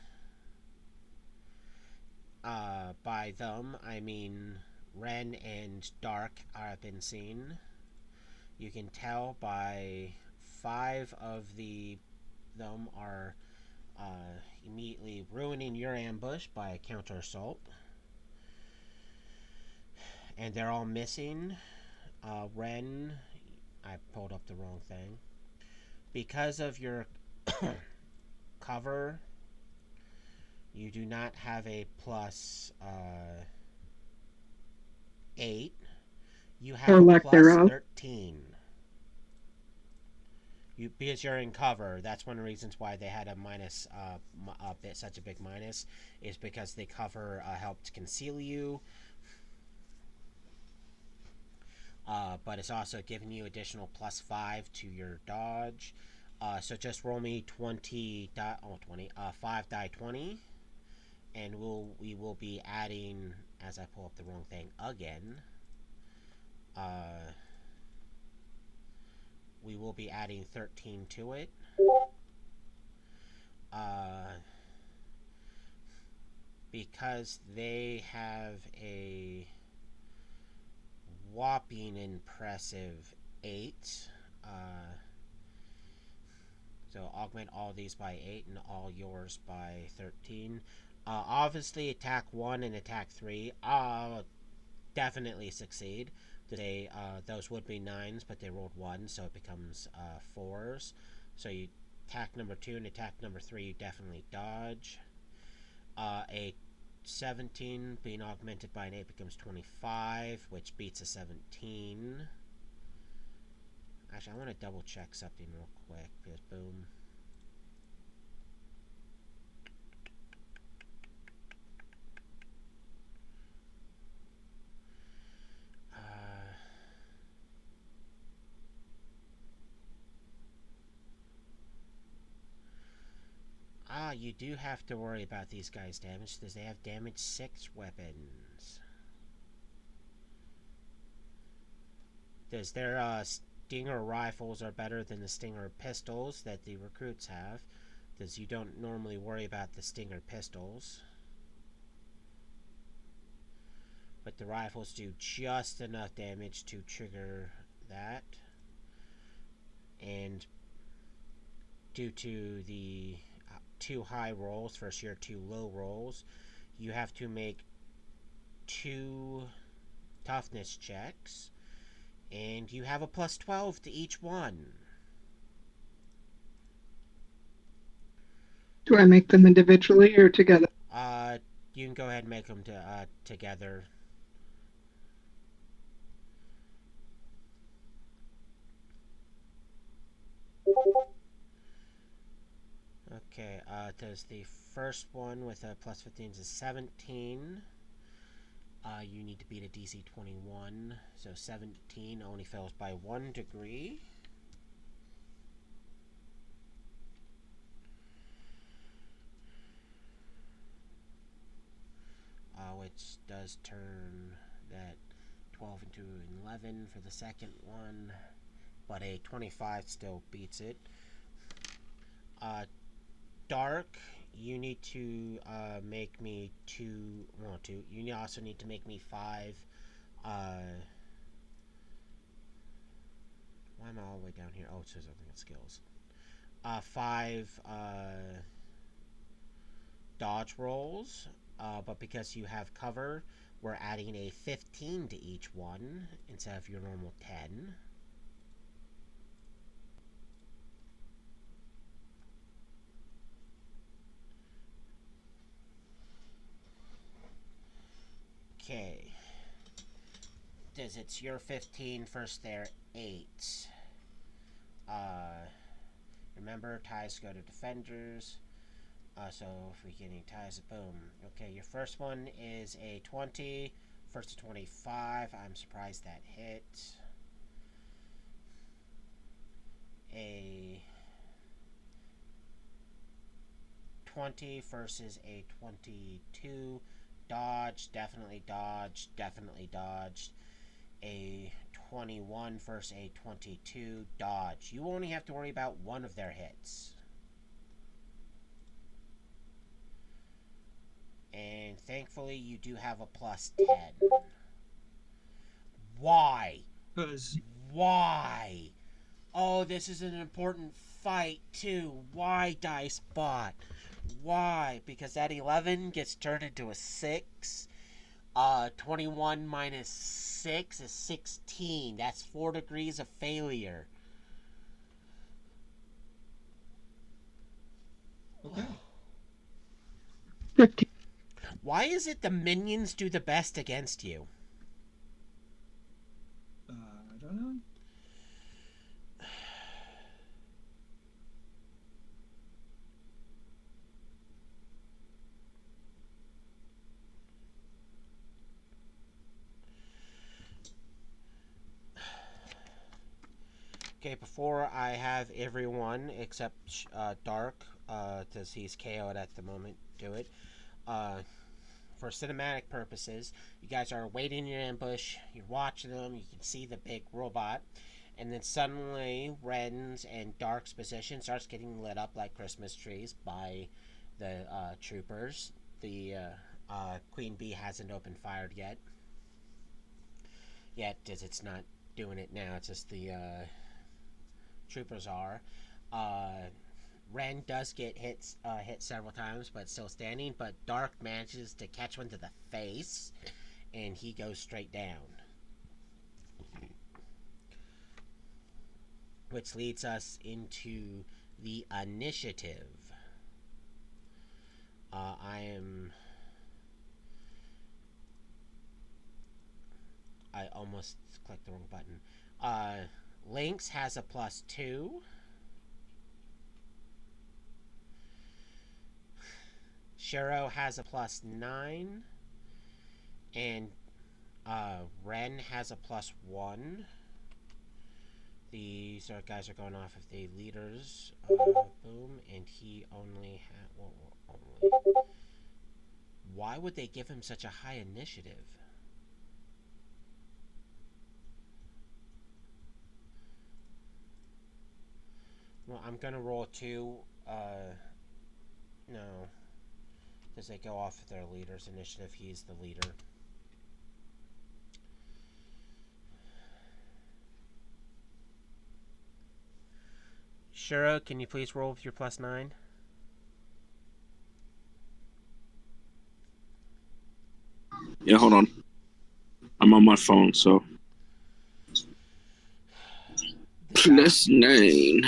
Speaker 1: by them. I mean, Ren and Dark have been seen. You can tell by 5 of them are immediately ruining your ambush by a counter assault, and they're all missing. Ren, I pulled up the wrong thing. Because of your cover, you do not have a plus 8. You have
Speaker 2: Or
Speaker 1: a
Speaker 2: lack
Speaker 1: plus
Speaker 2: thereof.
Speaker 1: 13. Because you're in cover, that's one of the reasons why they had a minus, such a big minus, is because the cover helped conceal you. But it's also giving you additional +5 to your dodge. So just roll me 5 die 20, and we will be adding, as I pull up the wrong thing again, we will be adding 13 to it. Because they have a whopping impressive 8. So augment all these by 8 and all yours by 13. Obviously, attack 1 and attack 3 definitely succeed. Those would be 9s, but they rolled 1, so it becomes 4s. So you attack number 2 and attack number 3, you definitely dodge. A 17 being augmented by an 8 becomes 25, which beats a 17. Actually, I want to double check something real quick, because boom. You do have to worry about these guys' damage, because they have damage 6 weapons. Does their Stinger rifles are better than the Stinger pistols that the recruits have, because you don't normally worry about the Stinger pistols. But the rifles do just enough damage to trigger that. And due to the 2 high rolls versus your 2 low rolls, you have to make 2 toughness checks, and you have a plus 12 to each one.
Speaker 2: Do I make them individually or together?
Speaker 1: You can go ahead and make them together. Okay, does the first one with a plus 15 is 17. You need to beat a DC 21, so 17 only fails by 1 degree. does turn that 12 into 11 for the second one, but a 25 still beats it. Dark, you need to make me two. Well, two. You also need to make me 5. Why am I all the way down here? Oh, it says something at skills. 5 dodge rolls, but because you have cover, we're adding a 15 to each one instead of your normal 10. Okay. It's your 15 first there, 8. Remember, ties go to defenders. So if we get any ties, boom. Okay, your first one is a 20. First to 25. I'm surprised that hit. A 20 versus a 22. Dodge, definitely dodged, definitely dodged. A 21 versus a 22. Dodge. You only have to worry about one of their hits. And thankfully, you do have a plus 10. Why?
Speaker 3: Because
Speaker 1: Why? Oh, this is an important fight, too. Why, Dice Bot? Why? Because that 11 gets turned into a 6. 21 minus 6 is 16. That's 4 degrees of failure.
Speaker 3: okay.
Speaker 2: 15.
Speaker 1: Why is it the minions do the best against you?
Speaker 3: I don't know.
Speaker 1: Okay, before I have everyone except Dark, because he's KO'd at the moment, do it. For cinematic purposes, you guys are waiting in ambush, you're watching them, you can see the big robot, and then suddenly Ren's and Dark's position starts getting lit up like Christmas trees by the troopers. The Queen Bee hasn't opened fire yet, as it's not doing it now, it's just the troopers are. Ren does get hit several times, but still standing. But Dark manages to catch one to the face, and he goes straight down. Which leads us into the initiative. I almost clicked the wrong button. Lynx has a +2. Shiro has a +9. And Ren has a +1. These guys are going off of the leaders. Boom. And he only had... only. Why would they give him such a high initiative? Well, I'm going to roll 2. No. Because they go off of their leader's initiative. He's the leader. Shiro, can you please roll with your +9?
Speaker 4: Yeah, hold on. I'm on my phone, so. +9.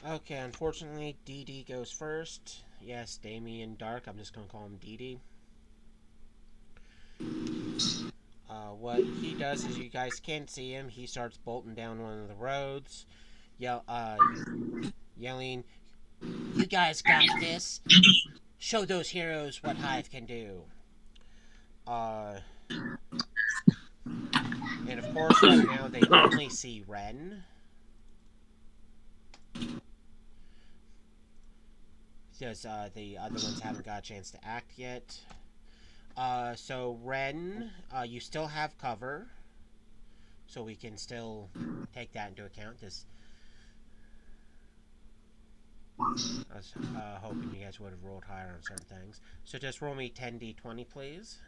Speaker 1: Okay, unfortunately, DD goes first. Yes, Damien Dark. I'm just going to call him DD. What he does is, you guys can't see him. He starts bolting down one of the roads, yelling, "You guys got this! Show those heroes what Hive can do!" And of course, right now they only see Ren. Because the other ones haven't got a chance to act yet. So Ren, you still have cover. So we can still take that into account. I was hoping you guys would have rolled higher on certain things. So just roll me 10d20, please.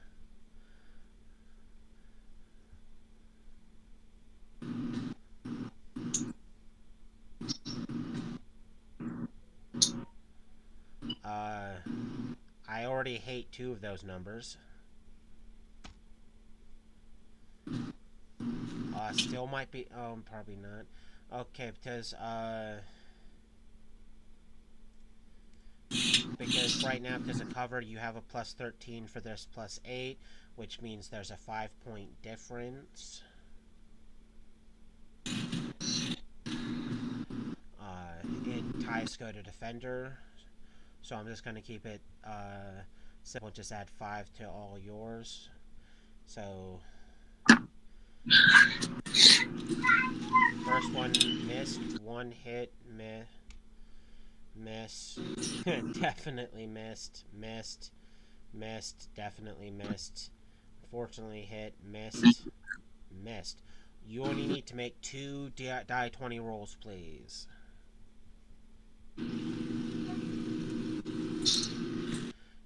Speaker 1: I already hate 2 of those numbers. Still might be... Oh, probably not. Okay, because right now, because of cover, you have a plus 13 for this plus 8, which means there's a 5-point difference. And ties go to defender, so I'm just going to keep it simple, just add 5 to all yours. So, first one missed, 1 hit, miss, definitely missed, definitely missed, fortunately hit, missed. You only need to make 2 die 20 rolls, please.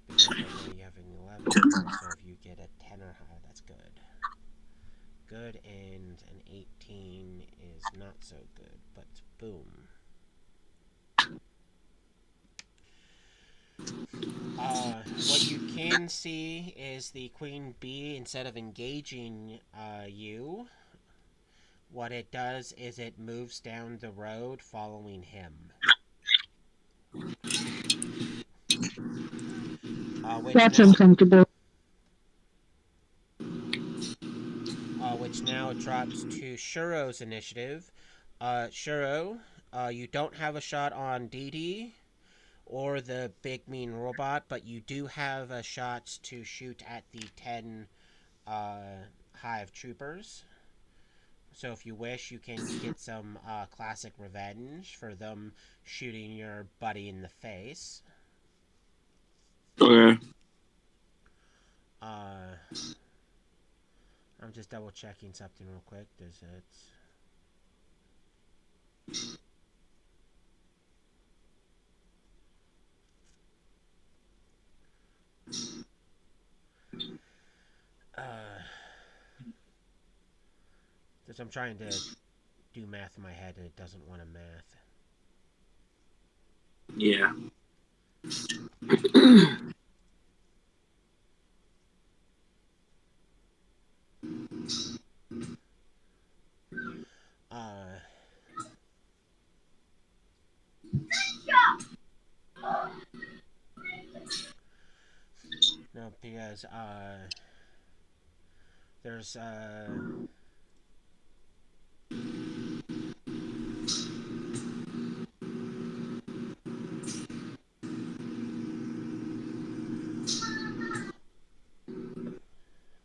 Speaker 1: Because right now you have an 11, so if you get a 10 or higher, that's good. Good, and an 18 is not so good, but boom. What you can see is the queen bee, instead of engaging you, what it does is it moves down the road following him.
Speaker 2: That's uncomfortable.
Speaker 1: Which now it drops to Shiro's initiative. Shiro, you don't have a shot on Dee Dee or the big mean robot, but you do have a shot to shoot at the 10 hive troopers. So if you wish, you can get some classic revenge for them shooting your buddy in the face.
Speaker 4: Okay.
Speaker 1: I'm just double checking something real quick. Does it... Because I'm trying to do math in my head and it doesn't want to math.
Speaker 4: Yeah.
Speaker 1: No, because there's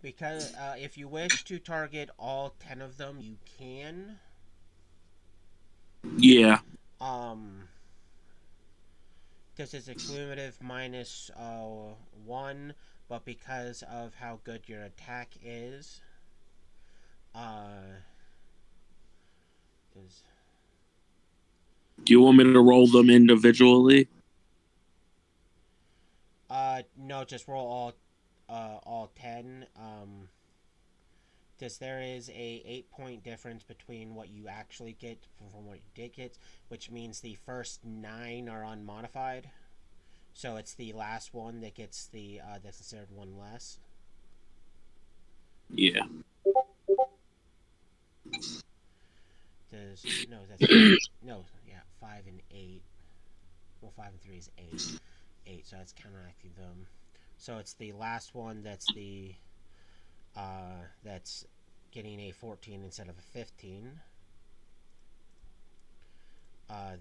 Speaker 1: because if you wish to target all 10 of them, you can.
Speaker 4: Yeah.
Speaker 1: This is a cumulative minus 1, but because of how good your attack is,
Speaker 4: Do you want me to roll them individually?
Speaker 1: no, just roll all 10. Because there is a 8-point difference between what you actually get from what you did get, which means the first 9 are unmodified. So it's the last one that gets the that's considered one less.
Speaker 4: Yeah.
Speaker 1: Does no, that's no, yeah, 5 and 8. Well, 5 and 3 is 8, so that's counteracting them. So it's the last one that's the that's getting a 14 instead of a 15.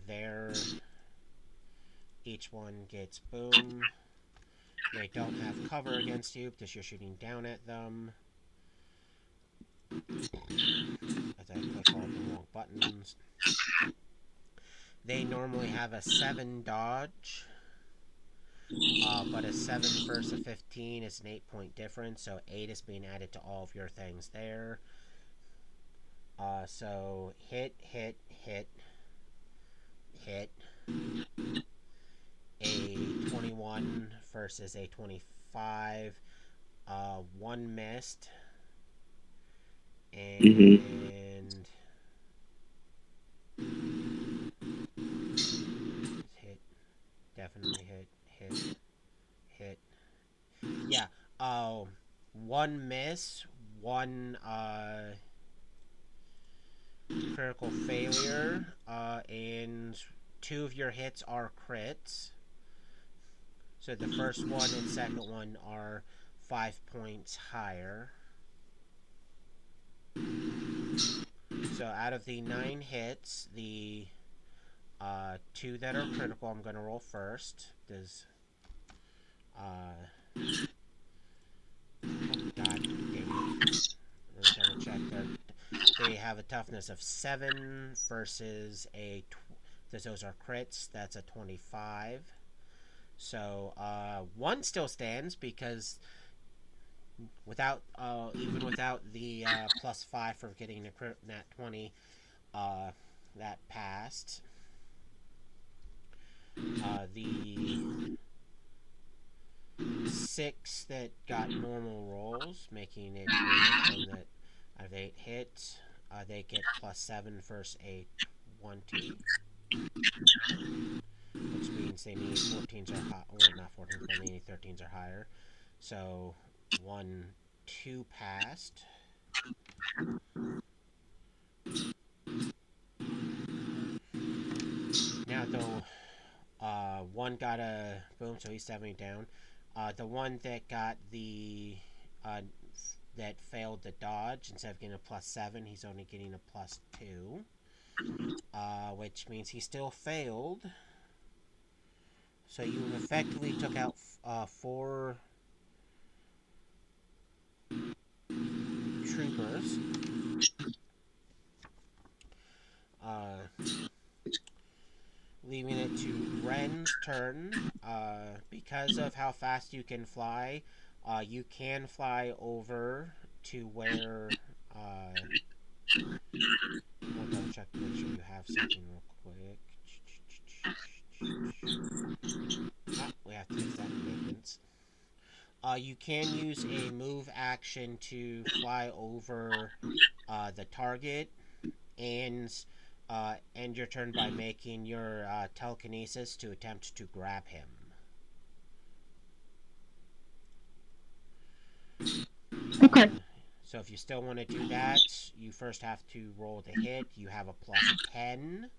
Speaker 1: There, each one gets boom. They don't have cover against you because you're shooting down at them. buttons. They normally have a 7 dodge, but a 7 versus a 15 is an 8-point difference, so 8 is being added to all of your things there. So hit, hit, hit, hit. A 21 versus a 25. 1 missed. And hit. Definitely hit. Yeah. 1 miss. 1 critical failure. And 2 of your hits are crits. So the first one and second one are 5 points higher. So out of the 9 hits, the 2 that are critical, I'm going to roll first. Does oh, god damn it. Let me double check. They have a toughness of 7 versus a... those are crits. That's a 25. So 1 still stands because without even without the +5 for getting a crit nat 20, that passed. The 6 that got normal rolls, making it clear that out of 8 hits, they get +7 versus a 20, which means they need 14s or higher, or not 14s, but they need 13s or higher. So 1, 2 passed. Now though, 1 got a boom, so he's 70 down. The one that got the that failed the dodge, instead of getting a +7, he's only getting a +2, which means he still failed. So you effectively took out 4 troopers. Leaving it to Ren's turn. Because of how fast you can fly, you can fly over to where... I'll double check to make sure you have something real quick. We have to fix that in maintenance. You can use a move action to fly over the target and end your turn by making your telekinesis to attempt to grab him.
Speaker 2: Okay.
Speaker 1: So if you still want to do that, you first have to roll the hit. You have a +10.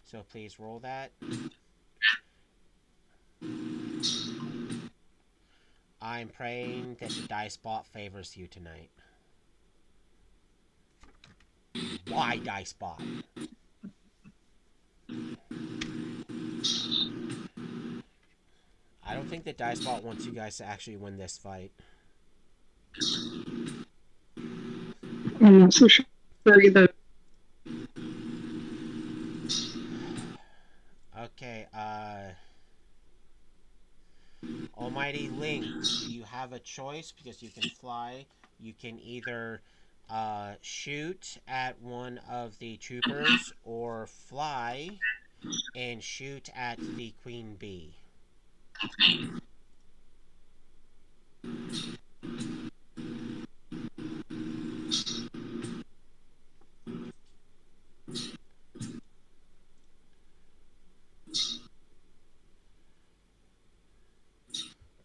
Speaker 1: So please roll that. I'm praying that the dice bot favors you tonight. Why, dice bot? I don't think that dice bot wants you guys to actually win this fight.
Speaker 2: I'm not so sure either.
Speaker 1: Okay, Almighty Lynx, you have a choice because you can fly. You can either shoot at one of the troopers or fly and shoot at the queen bee.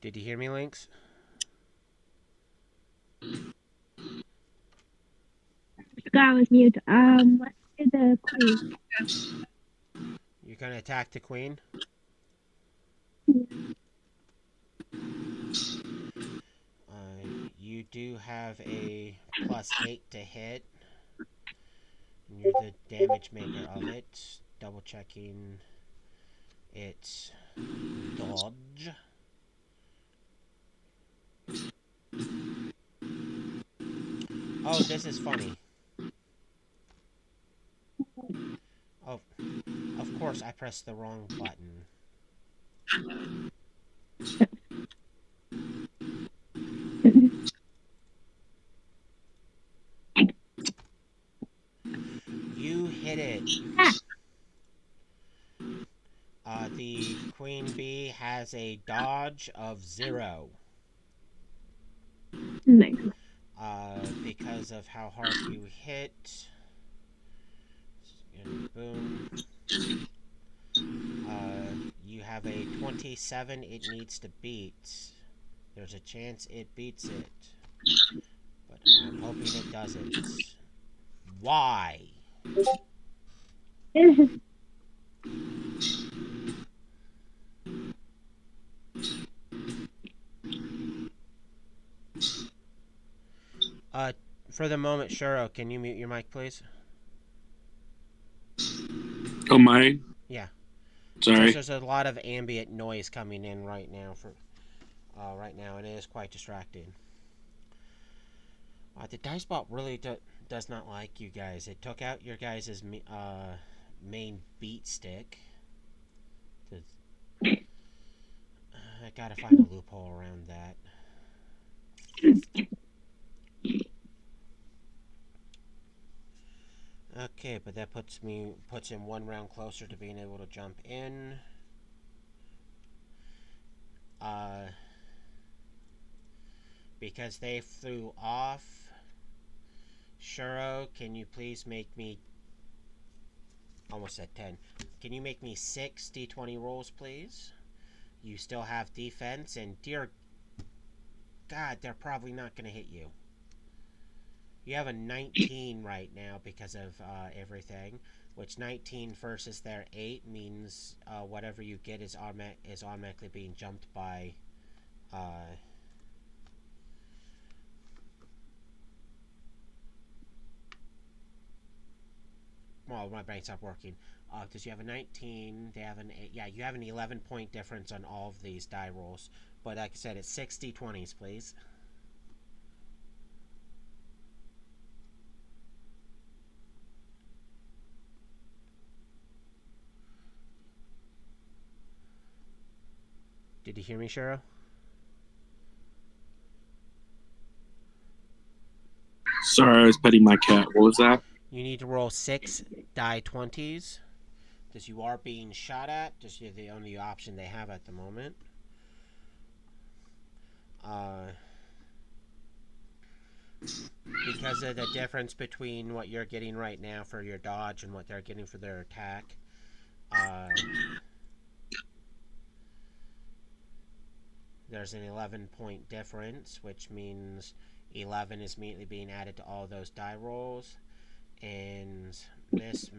Speaker 1: Did you hear me, Lynx?
Speaker 5: Forgot I was mute. Let's do the queen.
Speaker 1: You're gonna attack the queen? You do have a +8 to hit. And you're the damage maker of it. Double checking its dodge. Oh, this is funny. Oh, of course I pressed the wrong button. You hit it. The queen bee has a dodge of 0.
Speaker 5: Nice.
Speaker 1: Because of how hard you hit. And boom. You have a 27 it needs to beat. There's a chance it beats it. But I'm hoping it doesn't. Why? Uh, for the moment, Shiro, can you mute your mic, please?
Speaker 4: Oh, mine?
Speaker 1: Yeah. Just
Speaker 4: Sorry.
Speaker 1: there's a lot of ambient noise coming in right now and it is quite distracting. The dice bot really does not like you guys. It took out your guys' main beat stick. I gotta find a loophole around that. Okay, but that puts him one round closer to being able to jump in. Because they flew off. Shiro, can you please make me almost at 10. Can you make me 6 d20 rolls, please? You still have defense, and dear God, they're probably not going to hit you. You have a 19 right now because of everything, which 19 versus their 8 means whatever you get is automatically being jumped by... well, my brain stopped working. Because you have a 19, they have an 8. Yeah, you have an 11-point difference on all of these die rolls. But like I said, it's 6 d20s, please. Did you hear me, Shiro?
Speaker 4: Sorry, I was petting my cat. What was that?
Speaker 1: You need to roll 6 die 20s. Because you are being shot at. Just the only option they have at the moment. Because of the difference between what you're getting right now for your dodge and what they're getting for their attack. There's an 11-point difference, which means 11 is immediately being added to all those die rolls. And miss.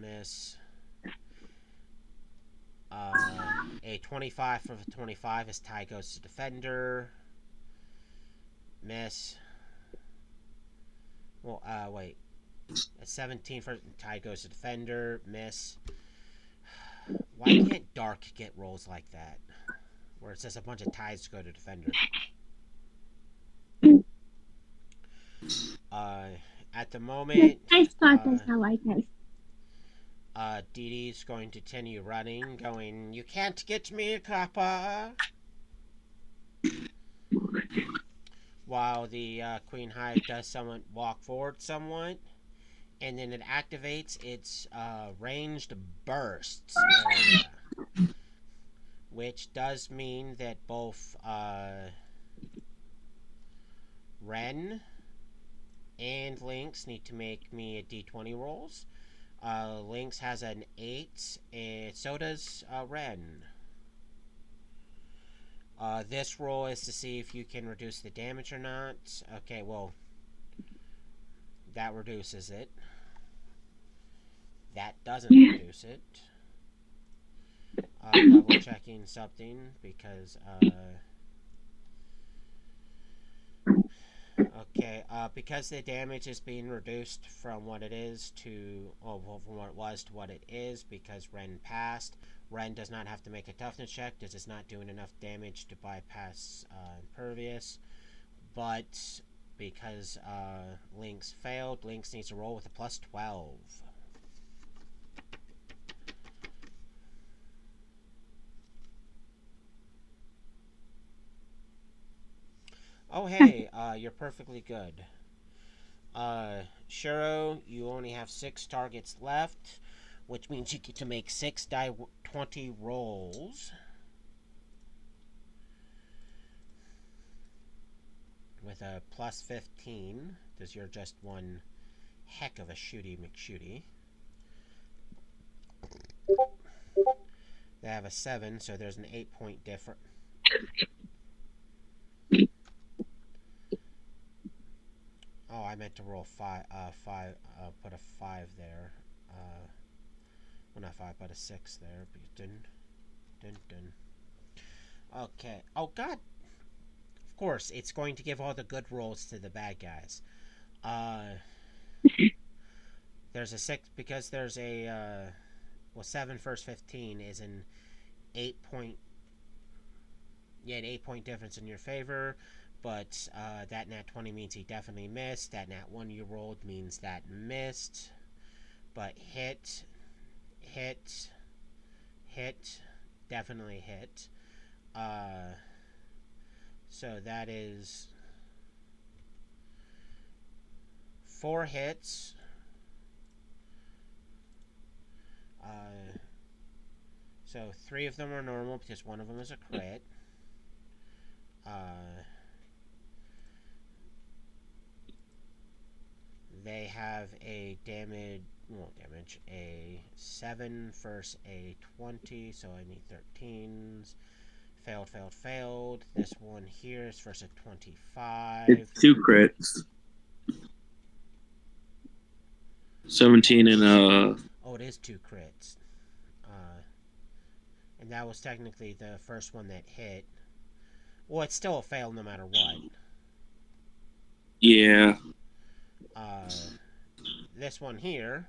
Speaker 1: A 25 for 25 as tie goes to defender. Miss. Well, wait. A 17 for tie goes to defender. Miss. Why can't Dark get rolls like that? Where it says a bunch of ties go to defender. At the moment,
Speaker 5: Dice bot does not like us.
Speaker 1: Dee Dee's going to continue running, going, "You can't get me, Kappa!" While the Queen Hive does somewhat walk forward somewhat, and then it activates its ranged bursts area, which does mean that both Ren and Lynx need to make me a d20 rolls. Lynx has an 8, and so does Ren. This roll is to see if you can reduce the damage or not. Okay, well, that reduces it. That doesn't reduce it. Double checking something because okay, because the damage is being reduced from what it is to, from what it was to what it is, because Ren passed. Ren does not have to make a toughness check, this is not doing enough damage to bypass Impervious. But because Lynx failed, Lynx needs to roll with a plus 12. Oh, hey, you're perfectly good. Shiro, you only have 6 targets left, which means you get to make 6 die 20 rolls. With a plus 15, because you're just one heck of a shooty McShooty. They have a 7, so there's an 8-point difference. Oh, I meant to roll 5. Put a 5 there. Well, not 5, but a 6 there. Dun, dun, dun. Okay. Oh, God. Of course, it's going to give all the good rolls to the bad guys. There's a 6, because there's a, 7 first 15 is an 8-point, an 8-point difference in your favor, but that nat 20 means he definitely missed. That nat 1 you rolled means that missed, but hit, definitely hit. So that is 4 hits. So 3 of them are normal because one of them is a crit. They have a damage, a 7 versus a 20, so I need 13s. Failed. This one here is versus a 25.
Speaker 4: It's 2 crits. 17 and
Speaker 1: Oh, it is 2 crits. And that was technically the first one that hit. Well, it's still a fail no matter what.
Speaker 4: yeah.
Speaker 1: This one here,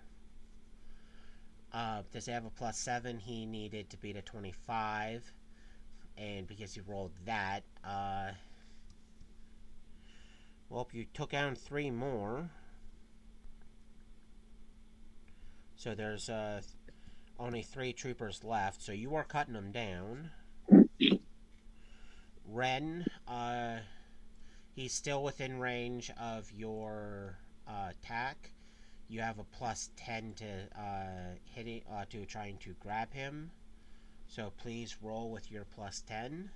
Speaker 1: does he have a plus 7? He needed to beat a 25. And because he rolled that, well, you took down 3 more. So there's only 3 troopers left, so you are cutting them down. Ren, he's still within range of your attack. You have a plus 10 to hitting to trying to grab him. So please roll with your plus 10.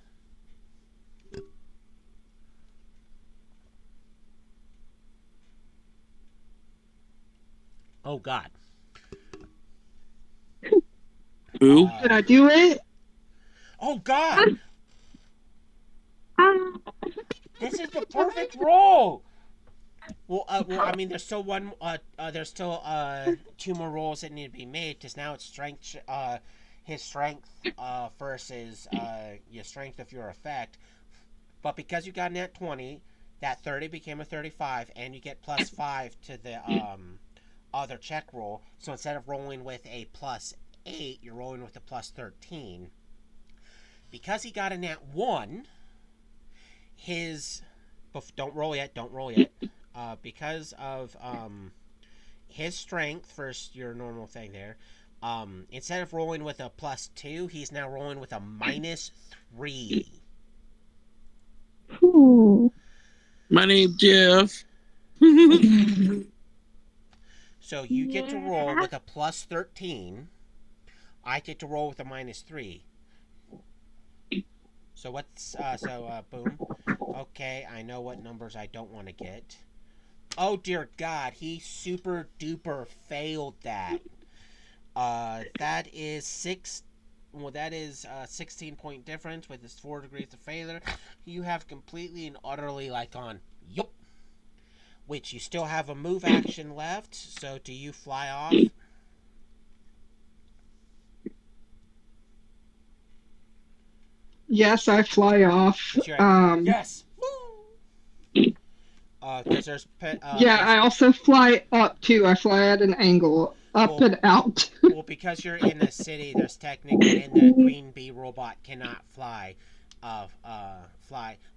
Speaker 1: Oh, God.
Speaker 4: Who?
Speaker 2: Did I do it?
Speaker 1: Oh, God! This is the perfect roll! Well, I mean, there's still there's still 2 more rolls that need to be made, because now it's strength, his strength, versus, your strength of your effect. But because you got an at 20, that 30 became a 35, and you get plus 5 to the, other check roll. So instead of rolling with a plus 8, you're rolling with a plus 13. Because he got a nat 1, don't roll yet. Because of his strength versus your normal thing there, instead of rolling with a plus 2, he's now rolling with a minus 3.
Speaker 5: Ooh.
Speaker 4: My name's Jeff.
Speaker 1: So you get to roll
Speaker 5: Yeah.
Speaker 1: with a plus 13. I get to roll with a minus 3. So what's, boom. Okay, I know what numbers I don't want to get. Oh, dear God, he super duper failed that. That is 16-point difference with his 4 degrees of failure. You have completely and utterly gone, yup. Which you still have a move action left, so do you fly off?
Speaker 2: Yes, I fly off.
Speaker 1: Yes! Because there's...
Speaker 2: Yeah, I also fly up too. I fly at an angle, up
Speaker 1: Well,
Speaker 2: and out.
Speaker 1: well, because you're in a city, there's technically... And the Queen Bee robot cannot fly.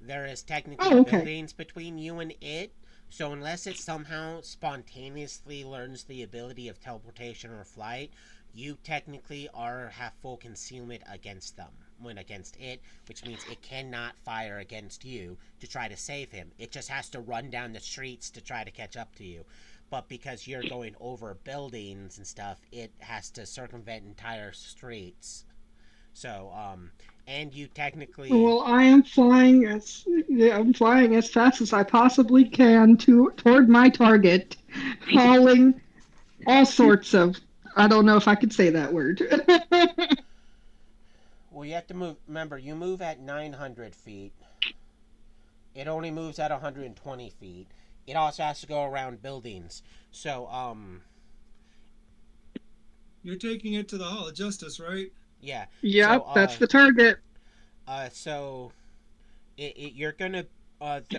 Speaker 1: There is technically
Speaker 2: Oh, okay.
Speaker 1: buildings between you and it, So unless it somehow spontaneously learns the ability of teleportation or flight, you technically are have full concealment against them when against it, which means it cannot fire against you to try to save him. It just has to run down the streets to try to catch up to you. But because you're going over buildings and stuff, it has to circumvent entire streets. So, and you technically,
Speaker 2: Well, I'm flying as fast as I possibly can toward my target, falling all sorts of. I don't know if I could say that word.
Speaker 1: well, you have to move. Remember, you move at 900 feet. It only moves at 120 feet. It also has to go around buildings. So,
Speaker 3: You're taking it to the Hall of Justice, right?
Speaker 1: yeah. So,
Speaker 2: Yep, that's the target.
Speaker 1: so you're gonna,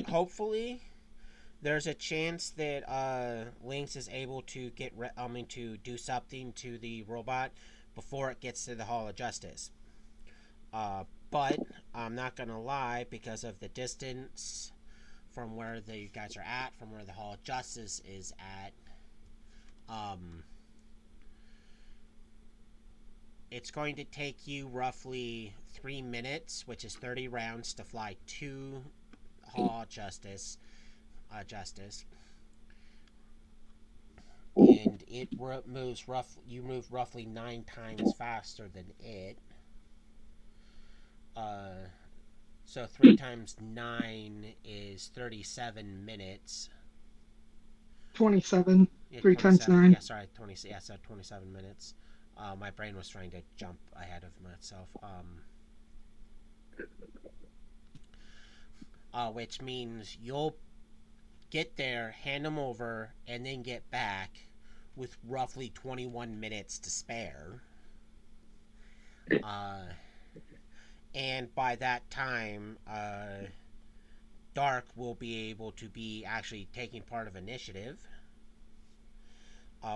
Speaker 1: hopefully, there's a chance that Lynx is able to to do something to the robot before it gets to the Hall of Justice. But I'm not gonna lie, because of the distance from where you guys are at, from where the Hall of Justice is at, um, it's going to take you roughly 3 minutes, which is 30 rounds, to fly to Hall of Justice. And it moves rough. You move roughly 9 times faster than it. Uh, so 3 times 9 is 37 minutes.
Speaker 2: 27.
Speaker 1: Yeah,
Speaker 2: 3 times
Speaker 1: 27.
Speaker 2: 9.
Speaker 1: Yeah, sorry, 20. Yeah, so 27 minutes. My brain was trying to jump ahead of myself. Which means you'll get there, hand them over, and then get back with roughly 21 minutes to spare. Uh, and by that time, Dark will be able to be actually taking part of initiative,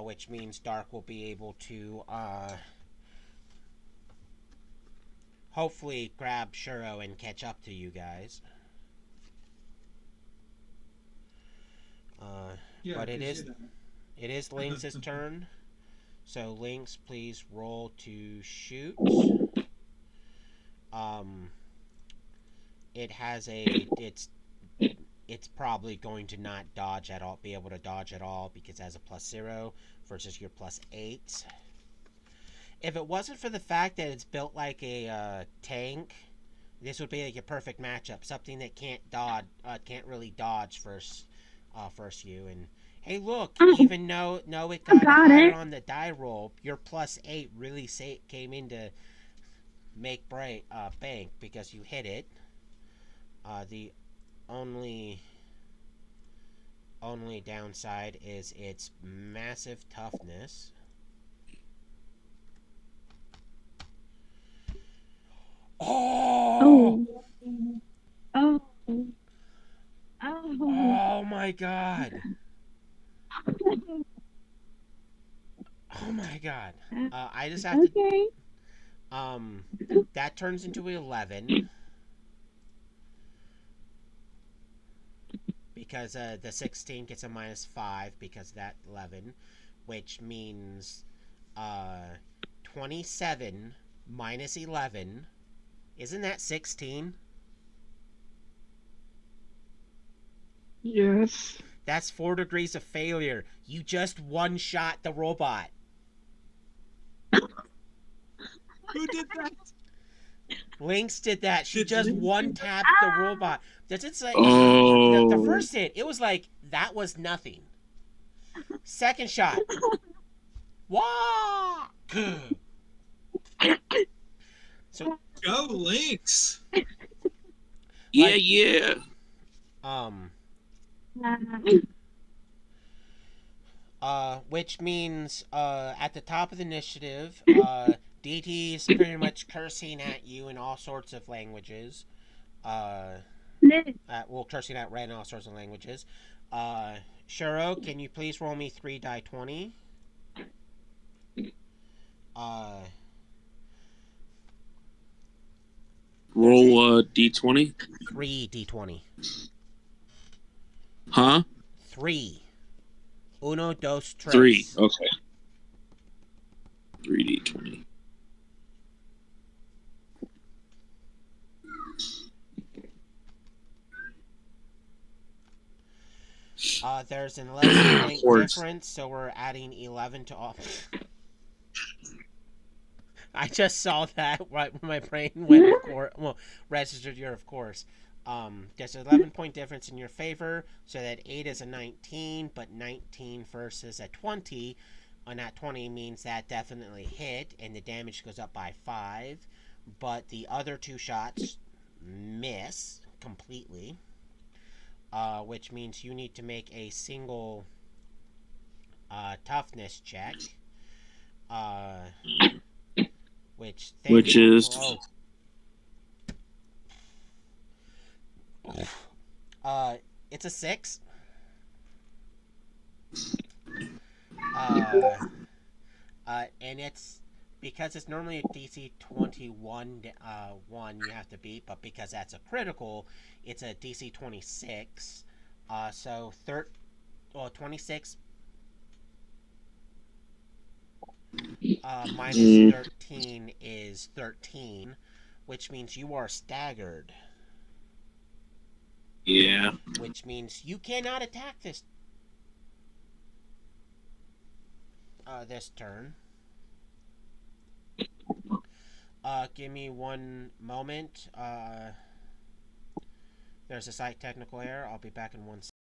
Speaker 1: which means Dark will be able to hopefully grab Shiro and catch up to you guys.
Speaker 3: Yeah,
Speaker 1: But it
Speaker 3: 'cause,
Speaker 1: is Lynx's turn. So Lynx, please roll to shoot. Um, it has it's probably going to not dodge at all, be able to dodge at all, because it has a +0 versus your +8. If it wasn't for the fact that it's built like a tank, this would be like a perfect matchup. Something that can't really dodge first you. And hey, look, even though it got higher on the die roll, your +8 really came in to make bank, because you hit it. The only downside is its massive toughness. Oh!
Speaker 5: Oh. Oh.
Speaker 1: Oh my god! Oh my god! I just have to.
Speaker 5: Okay.
Speaker 1: That turns into 11, because the 16 gets a -5 because of that 11, which means 27 minus 11. Isn't that 16?
Speaker 2: Yes.
Speaker 1: That's 4 degrees of failure. You just one-shot the robot.
Speaker 3: Who did that?
Speaker 1: Lynx did that. She
Speaker 3: Did
Speaker 1: just
Speaker 3: Lynx do
Speaker 1: one-tapped the robot. Does it say the
Speaker 4: Oh,
Speaker 1: first hit? It was like that was nothing. Second shot. Wah! So
Speaker 3: Go Lynx?
Speaker 4: yeah,
Speaker 1: like
Speaker 4: yeah.
Speaker 1: um which means at the top of the initiative, DT is pretty much cursing at you in all sorts of languages. Cursing at Ren in all sorts of languages. Shiro, can you please roll me 3 die 20? Uh,
Speaker 4: Roll d20.
Speaker 1: 3 d20.
Speaker 4: Huh?
Speaker 1: 3. Uno, dos,
Speaker 4: Three.
Speaker 1: tres.
Speaker 4: Okay. 3d20.
Speaker 1: There's an 11-point
Speaker 4: Horse.
Speaker 1: difference, so we're adding 11 to all. I just saw that right when my brain went, of course. Well, registered your, of course. There's an 11-point difference in your favor, so that 8 is a 19, but 19 versus a 20. On that 20 means that definitely hit, and the damage goes up by 5. But the other 2 shots miss completely, which means you need to make a single toughness check. Which
Speaker 4: Which
Speaker 1: thankfully,
Speaker 4: is
Speaker 1: it's a 6. Uh, and it's because it's normally a DC 21 one you have to beat, but because that's a critical, it's a DC 26. So 26 minus 13 is 13, which means you are staggered.
Speaker 4: yeah.
Speaker 1: Which means you cannot attack this turn. Give me one moment. There's a slight technical error. I'll be back in 1 second.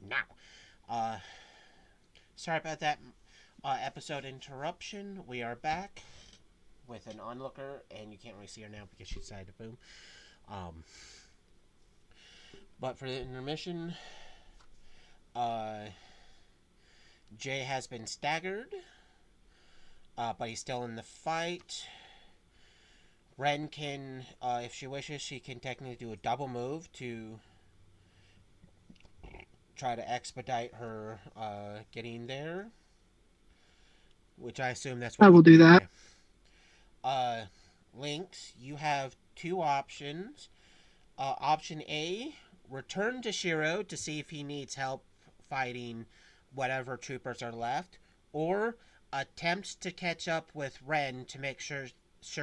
Speaker 1: Now, sorry about that episode interruption. We are back with an onlooker, and you can't really see her now because she decided to boom. But for the intermission, Jay has been staggered, but he's still in the fight. Ren can, if she wishes, she can technically do a double move to try to expedite her getting there, which I assume that's what
Speaker 2: I will do that.
Speaker 1: Lynx, you have two options. Option A, return to Shiro to see if he needs help fighting whatever troopers are left, or attempt to catch up with Ren to make sure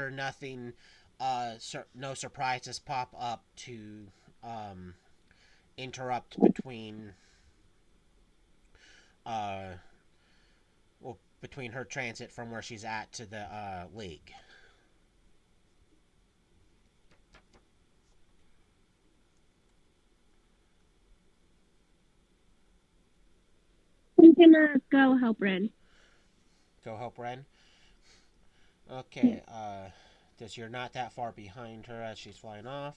Speaker 1: nothing, no surprises pop up to interrupt between between her transit from where she's at to the League.
Speaker 5: I'm gonna go help Ren.
Speaker 1: Go help Ren? Okay, because you're not that far behind her as she's flying off.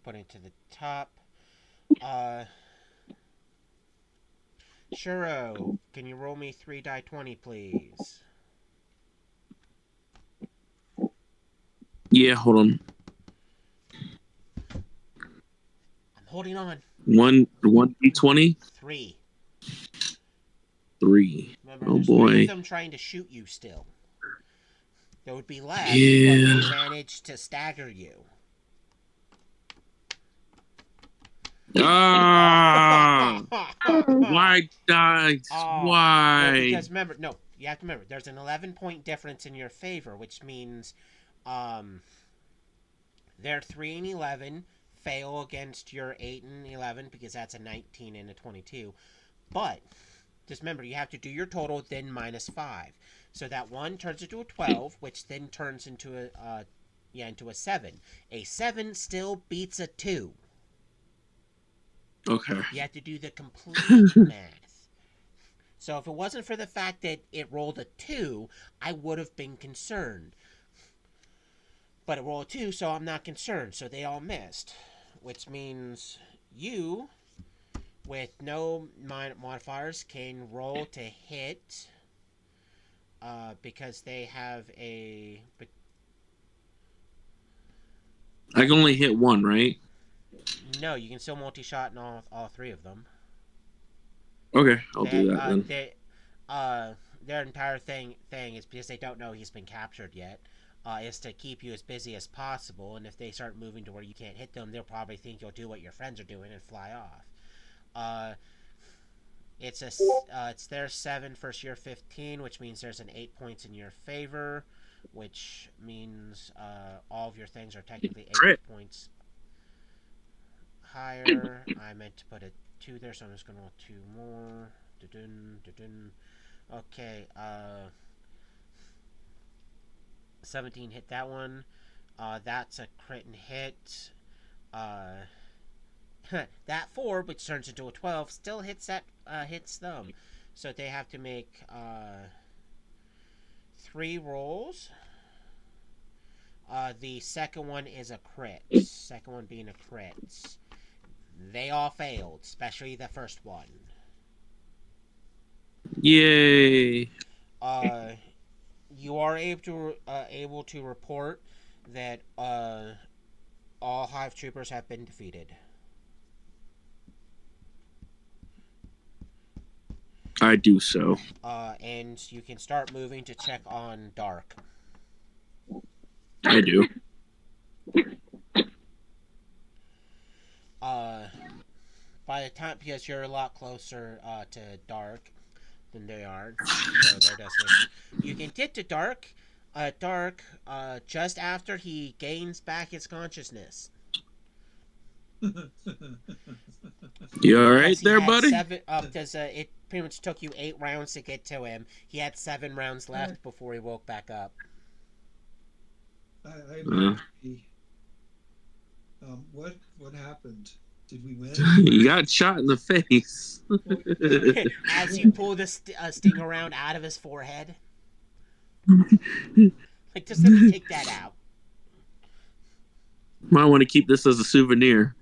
Speaker 1: Putting it to the top. Shiro, can you roll me 3 die 20, please?
Speaker 4: Yeah, hold on.
Speaker 1: I'm holding on.
Speaker 4: One d20.
Speaker 1: 3.
Speaker 4: 3.
Speaker 1: Remember,
Speaker 4: Oh
Speaker 1: there's
Speaker 4: boy.
Speaker 1: 3 of them trying to shoot you still. There would be less, but
Speaker 4: Yeah.
Speaker 1: they managed to stagger you.
Speaker 4: Ah! Why dice? Why?
Speaker 1: Well, because remember, no, you have to remember, there's an 11-point difference in your favor, which means their 3 and 11 fail against your 8 and 11 because that's a 19 and a 22. But just remember, you have to do your total, then minus 5. So that 1 turns into a 12, which then turns into a 7. A 7 still beats a 2.
Speaker 4: Okay.
Speaker 1: You have to do the complete math. So if it wasn't for the fact that it rolled a 2, I would have been concerned. But it rolled a 2, so I'm not concerned. So they all missed. Which means you, with no modifiers, can roll to hit. Because they have a...
Speaker 4: I can only hit one, right?
Speaker 1: No, you can still multi-shot in all 3 of them.
Speaker 4: Okay, I'll do that then.
Speaker 1: Their entire thing is because they don't know he's been captured yet, is to keep you as busy as possible. And if they start moving to where you can't hit them, they'll probably think you'll do what your friends are doing and fly off. It's their 7 versus your 15, which means there's an 8 points in your favor, which means all of your things are technically 8 points higher. I meant to put a 2 there, so I'm just going to roll 2 more. Da-dun, da-dun. Okay, 17 hit that one. That's a crit and hit. That 4, which turns into a 12, still hits them. So they have to make 3 rolls. The second one is a crit. Second one being a crit. They all failed, especially the first one.
Speaker 4: Yay!
Speaker 1: You are able to report that all Hive troopers have been defeated.
Speaker 4: I do so.
Speaker 1: And you can start moving to check on Dark.
Speaker 4: I do.
Speaker 1: By the time, because you're a lot closer to Dark than they are, so their destination. You can get to Dark, just after he gains back his consciousness.
Speaker 4: You all right there, buddy?
Speaker 1: Because it pretty much took you 8 rounds to get to him. He had 7 rounds left before he woke back up.
Speaker 3: I might be What happened? Did we win?
Speaker 4: You got shot in the face.
Speaker 3: Well, yeah.
Speaker 1: As you
Speaker 3: Well,
Speaker 1: pull the sting around out of his forehead. Like, just let me take that out.
Speaker 4: Might want to keep this as a souvenir.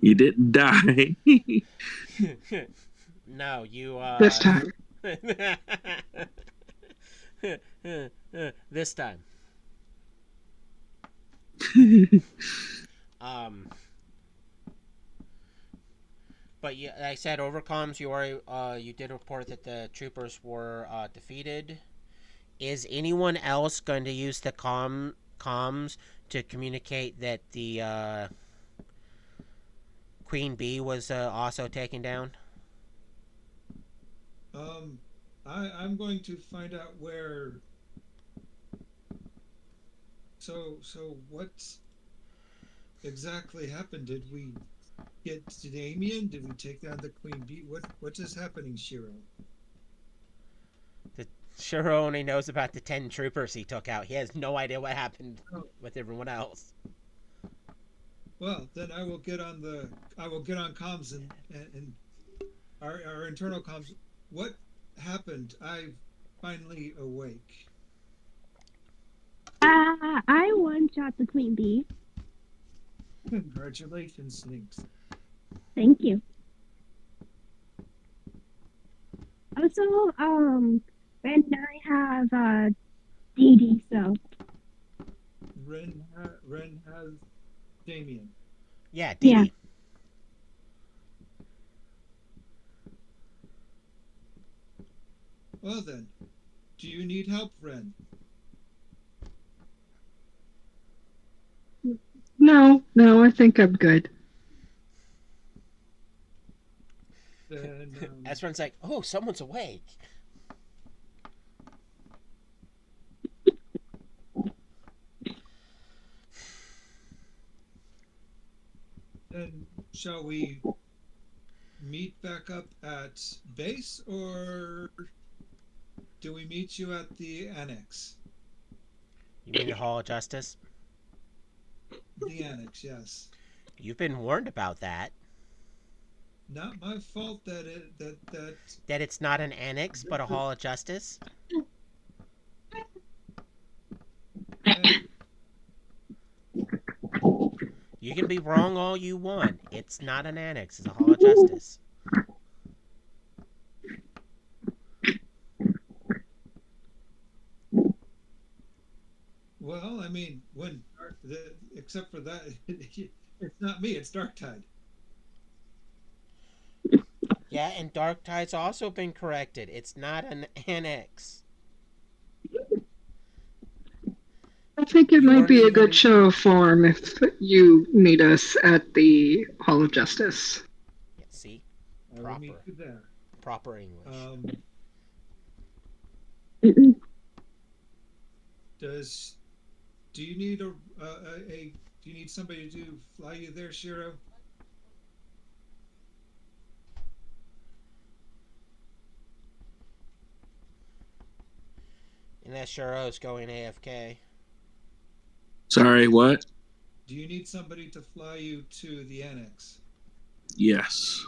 Speaker 4: You didn't die.
Speaker 1: No, you,
Speaker 2: This time.
Speaker 1: this time. Um, but yeah, like I said, over comms, you did report that the troopers were defeated. Is anyone else going to use the comms to communicate that the Queen Bee was also taken down?
Speaker 3: um, I'm going to find out where. So what exactly happened? Did we get to Damien? Did we take down the Queen Bee? What is happening, Shiro?
Speaker 1: The Shiro only knows about the 10 troopers he took out. He has no idea what happened
Speaker 3: Oh,
Speaker 1: with everyone else.
Speaker 3: well, then I will get on comms and our internal comms. What happened? I finally awake.
Speaker 5: I one shot the queen bee.
Speaker 3: Congratulations, Lynx.
Speaker 5: Thank you. Also, Ben and I have Dee Dee, so
Speaker 3: Ren has Damien.
Speaker 1: Yeah,
Speaker 5: yeah.
Speaker 1: Didi.
Speaker 3: Well then, do you need help, Ren?
Speaker 2: No, I think I'm good.
Speaker 3: Then
Speaker 1: Ezra's like, oh, someone's awake.
Speaker 3: then shall we meet back up at base, or do we meet you at the annex?
Speaker 1: You mean the Hall of Justice?
Speaker 3: The annex, yes.
Speaker 1: You've been warned about that.
Speaker 3: Not my fault that it that
Speaker 1: That it's not an annex, but a Hall of Justice.
Speaker 3: hey,
Speaker 1: You can be wrong all you want. It's not an annex. It's a Hall of Justice.
Speaker 3: well, I mean, except for that, it's not me. It's Darktide.
Speaker 1: Yeah, and Darktide's also been corrected. It's not an annex.
Speaker 2: I think it
Speaker 1: You
Speaker 2: might
Speaker 1: weren't
Speaker 2: be a good
Speaker 1: even.
Speaker 2: show of form if you meet us at the Hall of Justice.
Speaker 1: Yeah, see?
Speaker 3: I will meet
Speaker 1: Proper.
Speaker 3: you there.
Speaker 1: Proper English.
Speaker 5: Mm-mm.
Speaker 3: Does do you need a do you need somebody to fly you there, Shiro?
Speaker 1: And that Shiro's going AFK.
Speaker 4: Sorry, what?
Speaker 3: Do you need somebody to fly you to the annex?
Speaker 4: Yes.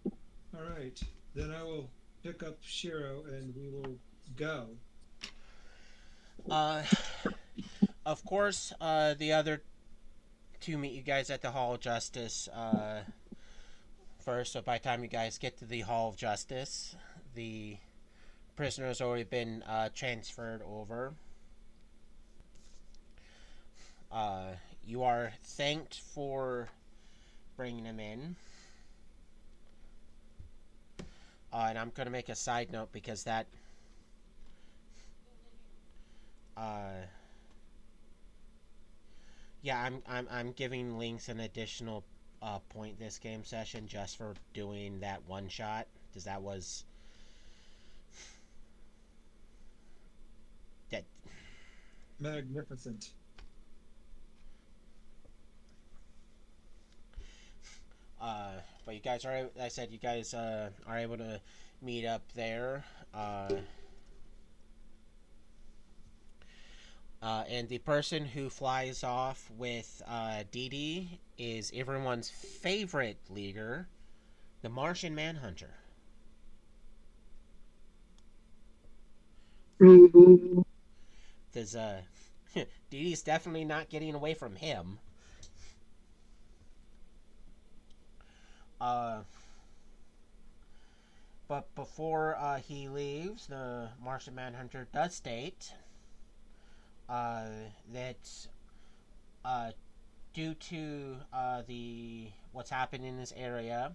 Speaker 3: All right, then I will pick up Shiro and we will go.
Speaker 1: Uh, of course, the other two meet you guys at the Hall of Justice first. So by the time you guys get to the Hall of Justice, the prisoner's already been transferred over. You are thanked for bringing him in. And I'm going to make a side note because that yeah, I'm giving Lynx an additional point this game session just for doing that one shot, because that was that.
Speaker 3: Magnificent.
Speaker 1: But you guys are, I said, you guys are able to meet up there. And the person who flies off with Dee Dee is everyone's favorite leaguer, the Martian Manhunter.
Speaker 2: Ooh.
Speaker 1: There's Dee Dee's definitely not getting away from him. Uh, but before he leaves, the Martian Manhunter does state uh, that uh, due to the what's happened in this area,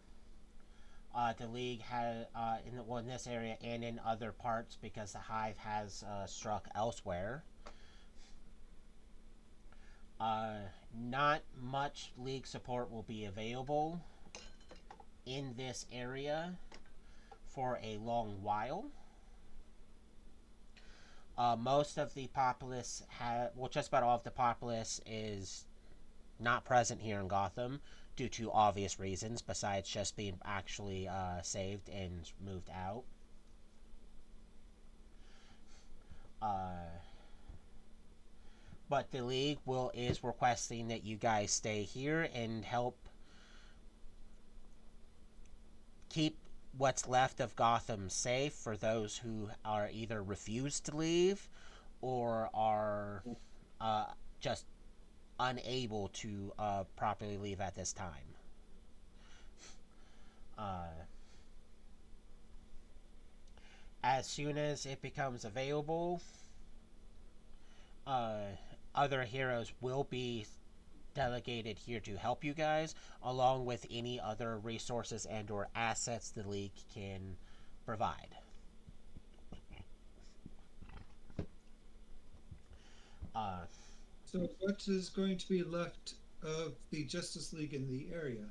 Speaker 1: the league has in this area and in other parts because the hive has struck elsewhere. Not much league support will be available in this area for a long while. Most of the populace just about all of the populace is not present here in Gotham due to obvious reasons, besides just being actually saved and moved out. But the league is requesting that you guys stay here and help keep what's left of Gotham safe for those who are either refused to leave or are just unable to properly leave at this time. As soon as it becomes available, other heroes will be delegated here to help you guys, along with any other resources and or assets the league can provide.
Speaker 3: So what is going to be left of the Justice League in the area?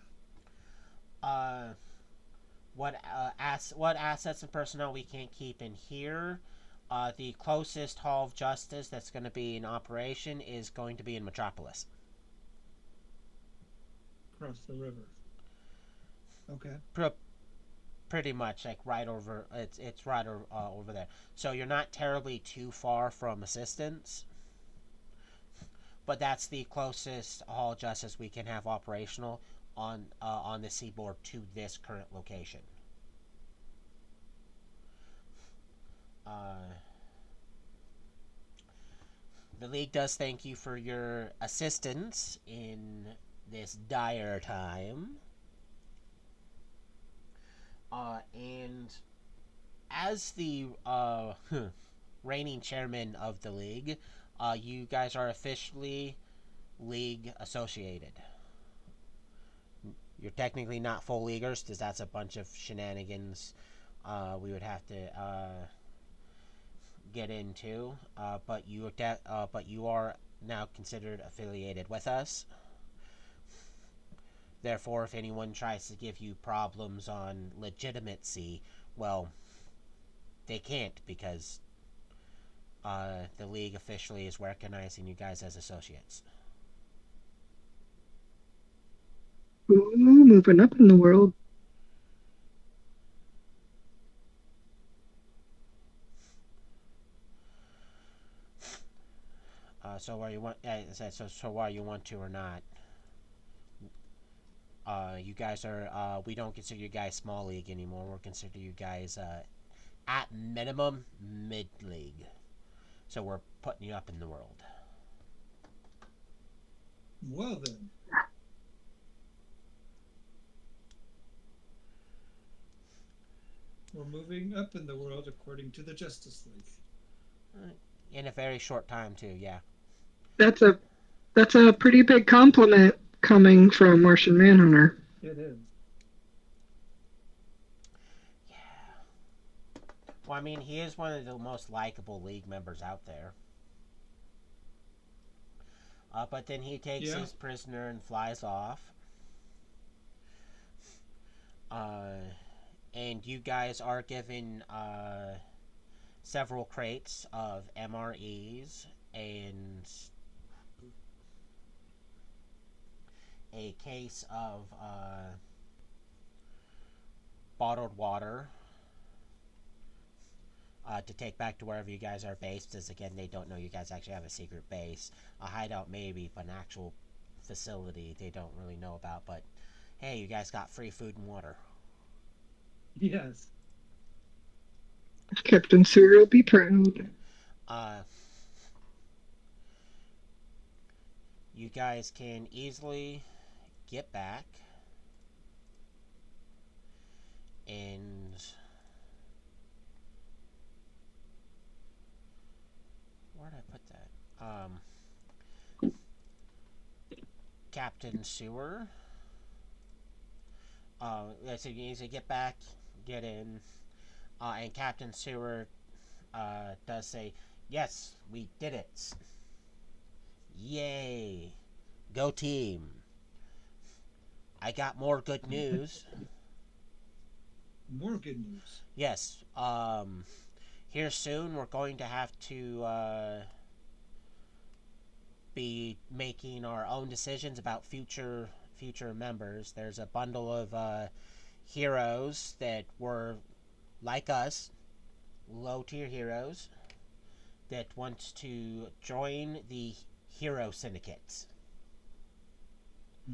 Speaker 1: Uh, what assets and personnel we can't keep in here? The closest Hall of Justice that's going to be in operation is going to be in Metropolis.
Speaker 3: Across the river. Okay.
Speaker 1: Pretty much like right over. It's right over there. So you're not terribly too far from assistance. But that's the closest Hall of Justice we can have operational on the seaboard to this current location. The League does thank you for your assistance in this dire time. And as the reigning chairman of the League, you guys are officially League associated. You're technically not full leaguers because that's a bunch of shenanigans we would have to get into. But you are now considered affiliated with us. Therefore, if anyone tries to give you problems on legitimacy, well, they can't because the league officially is recognizing you guys as associates.
Speaker 2: Ooh, moving up in the world.
Speaker 1: So where you want, so why you want to or not, you guys are. We don't consider you guys small league anymore. We're consider you guys at minimum mid league. So we're putting you up in the world.
Speaker 3: Well then. We're moving up in the world according to the Justice League.
Speaker 1: In a very short time too, yeah.
Speaker 2: That's a pretty big compliment coming from Martian Manhunter.
Speaker 3: It is.
Speaker 1: Yeah. Well, I mean, he is one of the most likable league members out there. But then he takes his prisoner and flies off. And you guys are given several crates of MREs and a case of bottled water to take back to wherever you guys are based, as again, they don't know you guys actually have a secret base. A hideout maybe, but an actual facility they don't really know about. But hey, you guys got free food and water.
Speaker 3: Yes.
Speaker 2: Captain Seward will be proud.
Speaker 1: Uh, you guys can easily get back and where did I put that? Captain Sewer. So you easily get back, get in, and Captain Sewer does say, "Yes, we did it! Yay! Go team! I got more good news."
Speaker 3: More good news.
Speaker 1: Yes. Here soon we're going to have to be making our own decisions about future members. There's a bundle of heroes that were like us, low tier heroes that want to join the hero syndicates.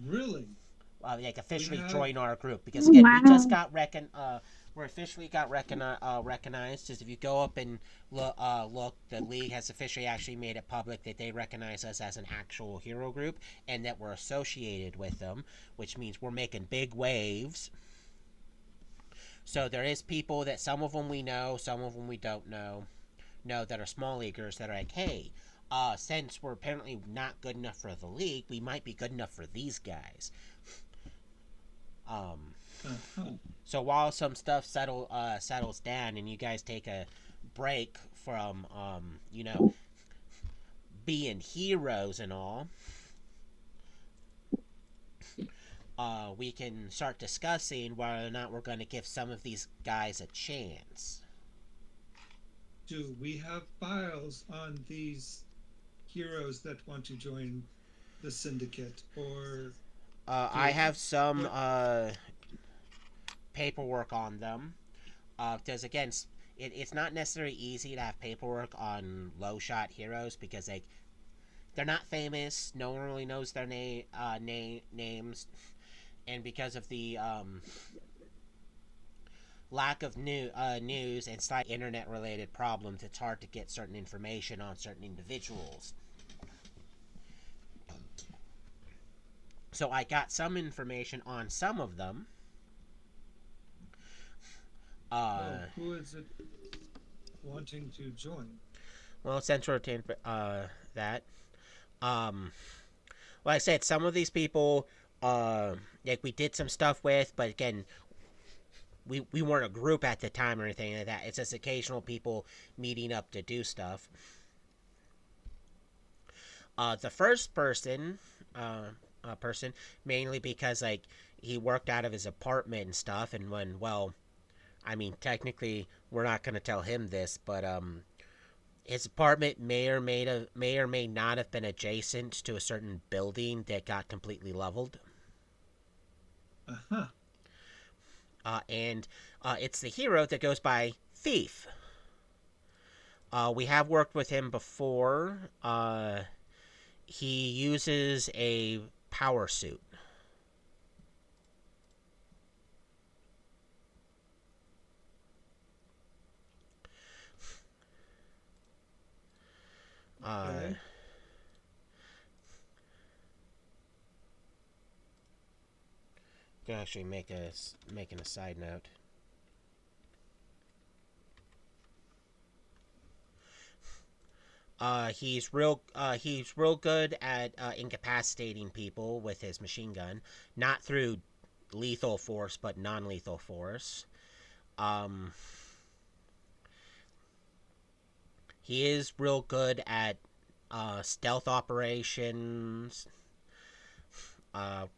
Speaker 3: Really?
Speaker 1: Like officially
Speaker 3: have-
Speaker 1: join our group because again we just
Speaker 5: Wow.
Speaker 1: got we're officially got recognized. As if you go up and look, the league has officially actually made it public that they recognize us as an actual hero group and that we're associated with them, which means we're making big waves. So there is people that some of them we know, some of them we don't know that are small leaguers that are like, hey, since we're apparently not good enough for the league, we might be good enough for these guys.
Speaker 3: Uh-huh.
Speaker 1: So while some stuff settles down and you guys take a break from being heroes and all, we can start discussing whether or not we're going to give some of these guys a chance.
Speaker 3: Do we have files on these heroes that want to join the syndicate, or
Speaker 1: I have some
Speaker 3: what?
Speaker 1: paperwork on them. Because again, it's not necessarily easy to have paperwork on low shot heroes because they're not famous. No one really knows their names, and because of the lack of news and slight internet related problems, it's hard to get certain information on certain individuals. So I got some information on some of them.
Speaker 3: Who is it wanting to join?
Speaker 1: Well, since we're that, like I said, some of these people, like we did some stuff with, but again, we weren't a group at the time or anything like that. It's just occasional people meeting up to do stuff. The first person, mainly because like he worked out of his apartment and stuff, and when I mean, technically, we're not going to tell him this, but his apartment may or may not have been adjacent to a certain building that got completely leveled.
Speaker 3: Uh-huh.
Speaker 1: And it's the hero that goes by Thief. We have worked with him before. He uses a power suit.
Speaker 3: Okay.
Speaker 1: Can actually making a side note. He's real good at incapacitating people with his machine gun, not through lethal force but non-lethal force. Um, he is real good at stealth operations.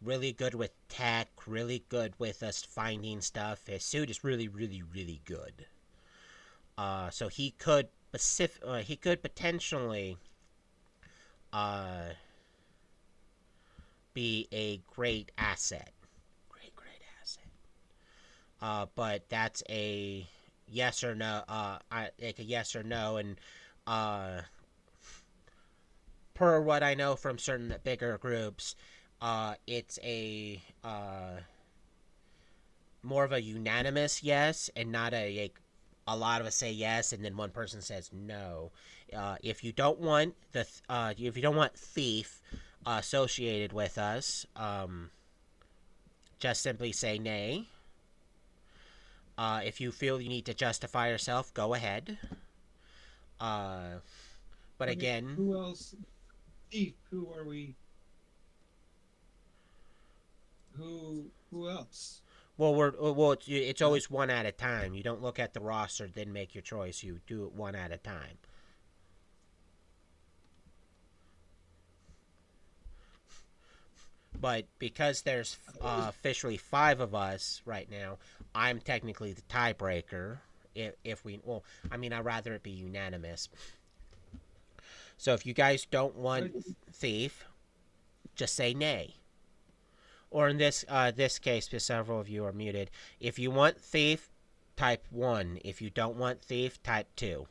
Speaker 1: Really good with tech. Really good with us finding stuff. His suit is really, really, really good. So he could potentially uh, be a great asset. Great asset. But that's a yes or no. Like a yes or no, and uh, per what I know from certain bigger groups, it's more of a unanimous yes, and not a lot of us say yes, and then one person says no. If you don't want if you don't want thief associated with us, just simply say nay. If you feel you need to justify yourself, go ahead. Uh, but
Speaker 3: Okay,
Speaker 1: again,
Speaker 3: who else? Thief. Who are we? Who else?
Speaker 1: it's
Speaker 3: Uh,
Speaker 1: always one at a time. You don't look at the roster then make your choice. You do it one at a time. But because there's officially five of us right now, I'm technically the tiebreaker. If we, well, I mean, I'd rather it be unanimous. So if you guys don't want thief, just say nay. Or in this case, because several of you are muted, if you want thief, type 1. If you don't want thief, type 2.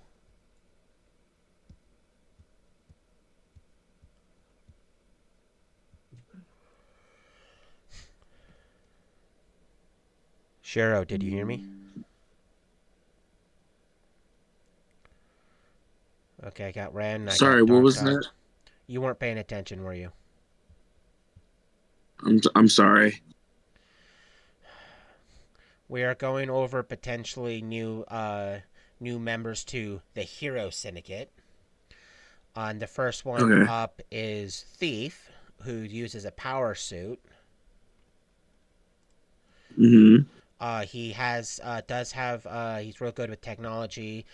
Speaker 1: Shiro, did you hear me? Okay, I got Ren, I
Speaker 4: Sorry,
Speaker 1: got
Speaker 4: what was
Speaker 1: Darktide.
Speaker 4: that?
Speaker 1: You weren't paying attention, were you?
Speaker 4: I'm sorry.
Speaker 1: We are going over potentially new members to the Hero Syndicate. And the first one
Speaker 4: Okay.
Speaker 1: up is Thief, who uses a power suit.
Speaker 4: Mm-hmm.
Speaker 1: He does have he's real good with technology.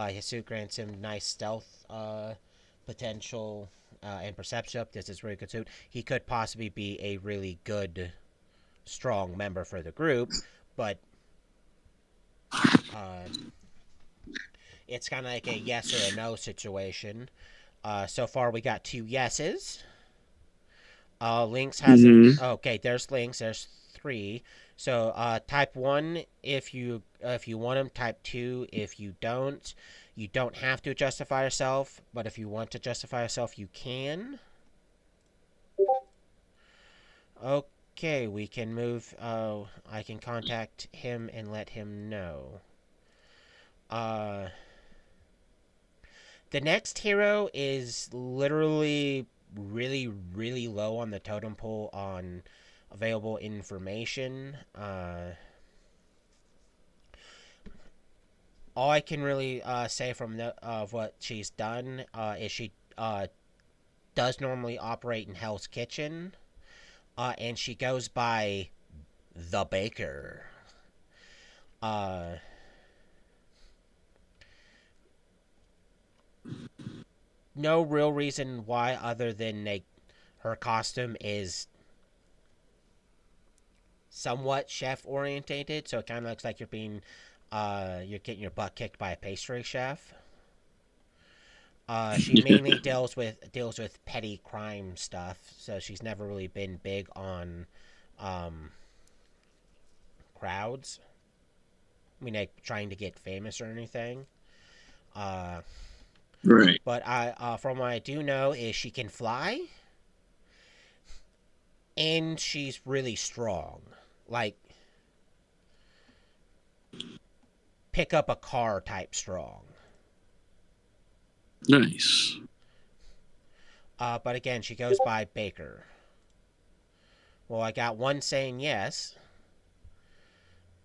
Speaker 1: His suit grants him nice stealth potential and perception. This is a really good suit. He could possibly be a really good, strong member for the group, but uh, it's kind of like a yes or a no situation. So far, we got 2 yeses. Lynx hasn't.
Speaker 4: Mm-hmm.
Speaker 1: Okay, there's Lynx. There's 3. So type 1 if you want them. Type 2 if you don't. You don't have to justify yourself, but if you want to justify yourself, you can. Okay, we can move. I can contact him and let him know. Uh, the next hero is literally really, really low on the totem pole on available information. All I can really say from of what she's done is she does normally operate in Hell's Kitchen, and she goes by the Baker. Uh, no real reason why other than her costume is somewhat chef orientated, so it kind of looks like you're getting your butt kicked by a pastry chef. She mainly deals with petty crime stuff, so she's never really been big on um, crowds. I mean, like trying to get famous or anything. Uh,
Speaker 4: Right.
Speaker 1: but from what I do know, is she can fly, and she's really strong. Like pick up a car type strong.
Speaker 4: Nice.
Speaker 1: But again, she goes by Baker. Well, I got 1 saying yes.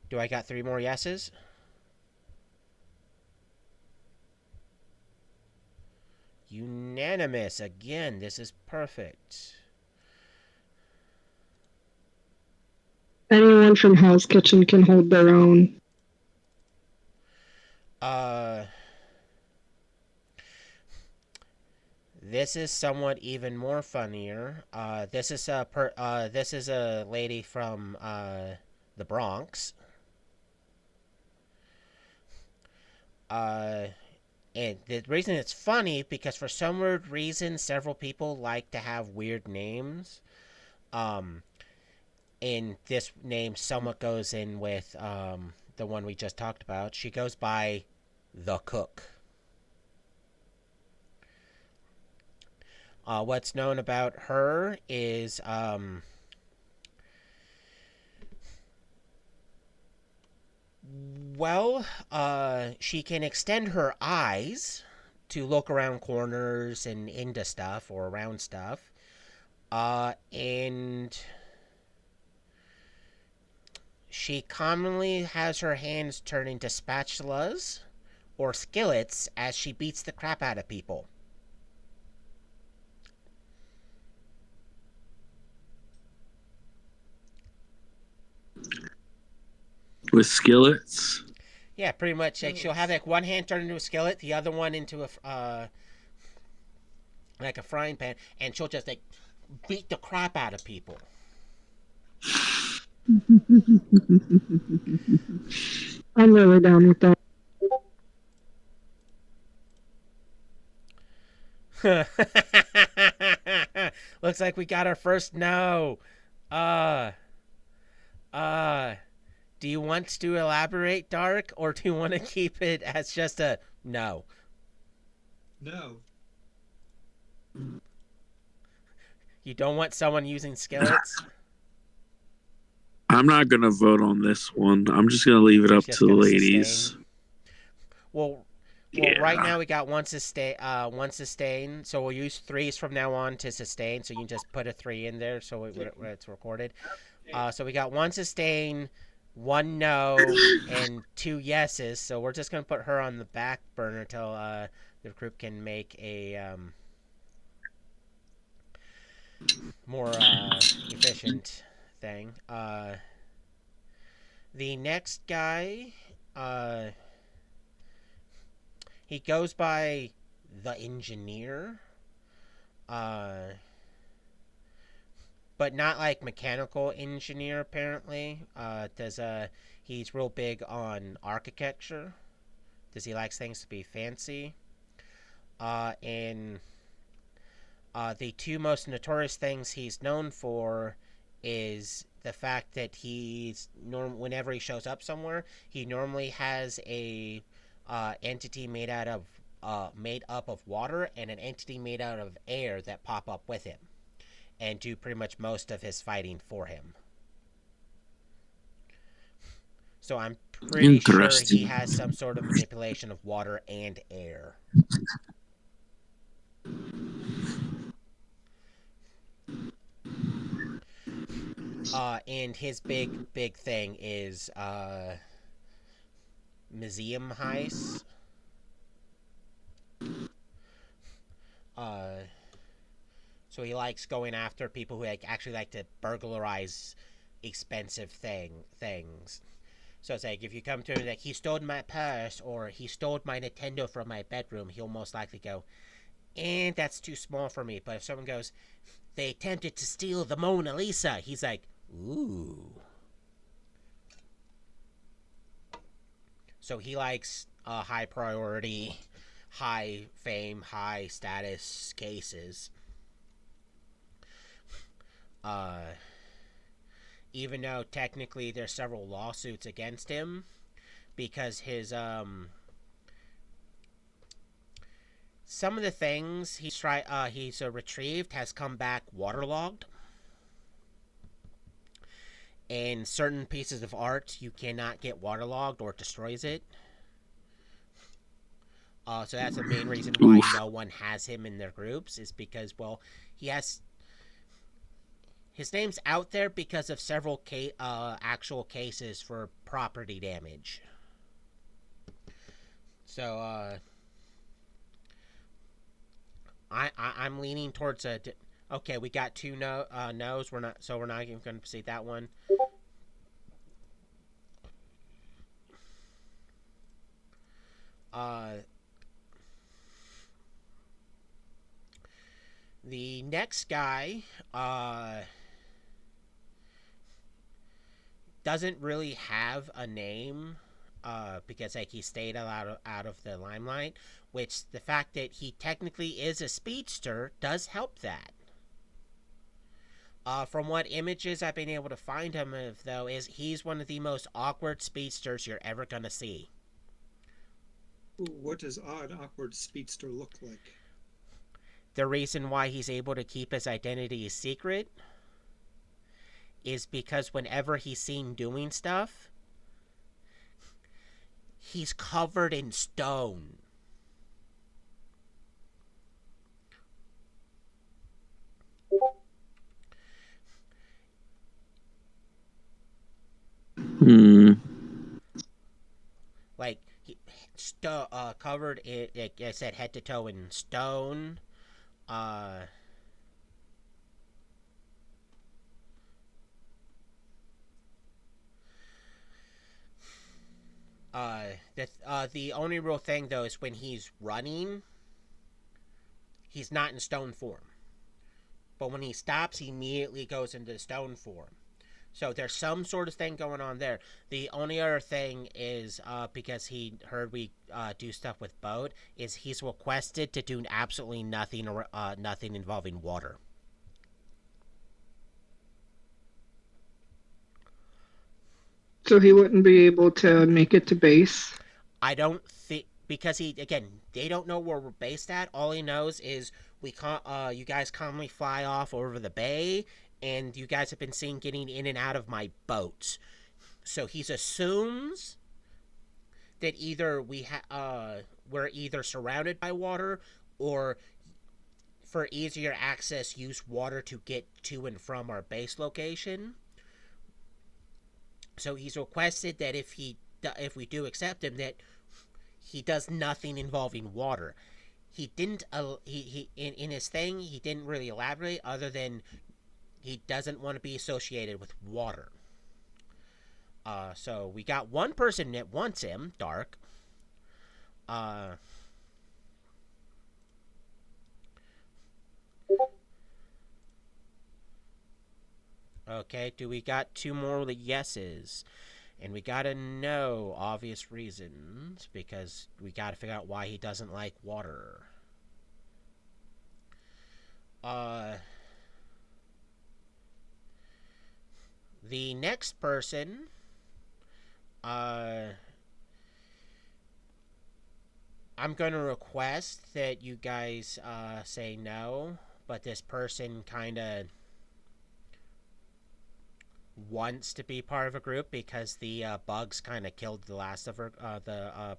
Speaker 1: Do I got 3 more yeses? Unanimous. Again, this is perfect.
Speaker 2: Anyone from Hell's Kitchen can hold their own.
Speaker 1: Uh, this is somewhat even more funnier. This is a lady from the Bronx. Uh, and the reason it's funny because for some weird reason, several people like to have weird names. Um, and this name somewhat goes in with the one we just talked about. She goes by the Cook. What's known about her is she can extend her eyes to look around corners and into stuff or around stuff. And she commonly has her hands turn into spatulas or skillets as she beats the crap out of people.
Speaker 4: With skillets?
Speaker 1: Yeah, pretty much. Like she'll have like one hand turned into a skillet, the other one into a like a frying pan, and she'll just like beat the crap out of people.
Speaker 2: I'm really down with that.
Speaker 1: Looks like we got our first no. Uh, do you want to elaborate, Dark, or do you want to keep it as just a no?
Speaker 3: No.
Speaker 1: You don't want someone using skillets?
Speaker 4: I'm not going to vote on this one. I'm just going to leave it up to the ladies.
Speaker 1: Sustain. Well, right now we got one sustain, so we'll use threes from now on to sustain. So you can just put a 3 in there, so it's recorded. So we got one sustain, one no, and 2 yeses. So we're just gonna put her on the back burner until the group can make a more efficient thing. The next guy, he goes by the Engineer, but not like mechanical engineer apparently. He's real big on architecture. He likes things to be fancy. And the 2 most notorious things he's known for is the fact that whenever he shows up somewhere, he normally has a entity made up of water and an entity made out of air that pop up with him and do pretty much most of his fighting for him. So I'm pretty sure he has some sort of manipulation of water and air. And his big thing is museum heists. So he likes going after people who actually like to burglarize expensive things. So it's like if you come to him like he stole my purse or he stole my Nintendo from my bedroom, he'll most likely go, and that's too small for me. But if someone goes, they attempted to steal the Mona Lisa, he's like, ooh. So he likes high priority, high fame, high status cases. Even though technically there's several lawsuits against him because his some of the things he's retrieved has come back waterlogged. And certain pieces of art you cannot get waterlogged or it destroys it. So that's the main reason why no one has him in their groups is because, well, his name's out there because of several actual cases for property damage. So I'm leaning towards a. Okay, we got 2 no's. We're not even going to see that one. The next guy doesn't really have a name because he stayed out of the limelight, which the fact that he technically is a speedster does help that. From what images I've been able to find him of, though, is he's one of the most awkward speedsters you're ever gonna see.
Speaker 3: What does odd, awkward speedster look like?
Speaker 1: The reason why he's able to keep his identity secret is because whenever he's seen doing stuff, he's covered in stone.
Speaker 4: Hmm.
Speaker 1: Like, covered in, like I said, head to toe in stone. Uh, the only real thing though is when he's running, he's not in stone form. But when he stops, he immediately goes into stone form. So there's some sort of thing going on there. The only other thing is because he heard we do stuff with boat, is he's requested to do absolutely nothing or nothing involving water.
Speaker 2: So he wouldn't be able to make it to base.
Speaker 1: I don't think, because they don't know where we're based at. All he knows is you guys commonly fly off over the bay, and you guys have been seen getting in and out of my boat. So he assumes that either we're either surrounded by water, or for easier access use water to get to and from our base location. So he's requested that if we do accept him, that he does nothing involving water. He didn't he in his thing, he didn't really elaborate other than he doesn't want to be associated with water. So we got one person that wants him, Dark. Uh, okay, do we got two more of the yeses? And we gotta know obvious reasons, because we gotta figure out why he doesn't like water. The next person, I'm gonna request that you guys say no, but this person kind of wants to be part of a group because the bugs kind of killed the last of her.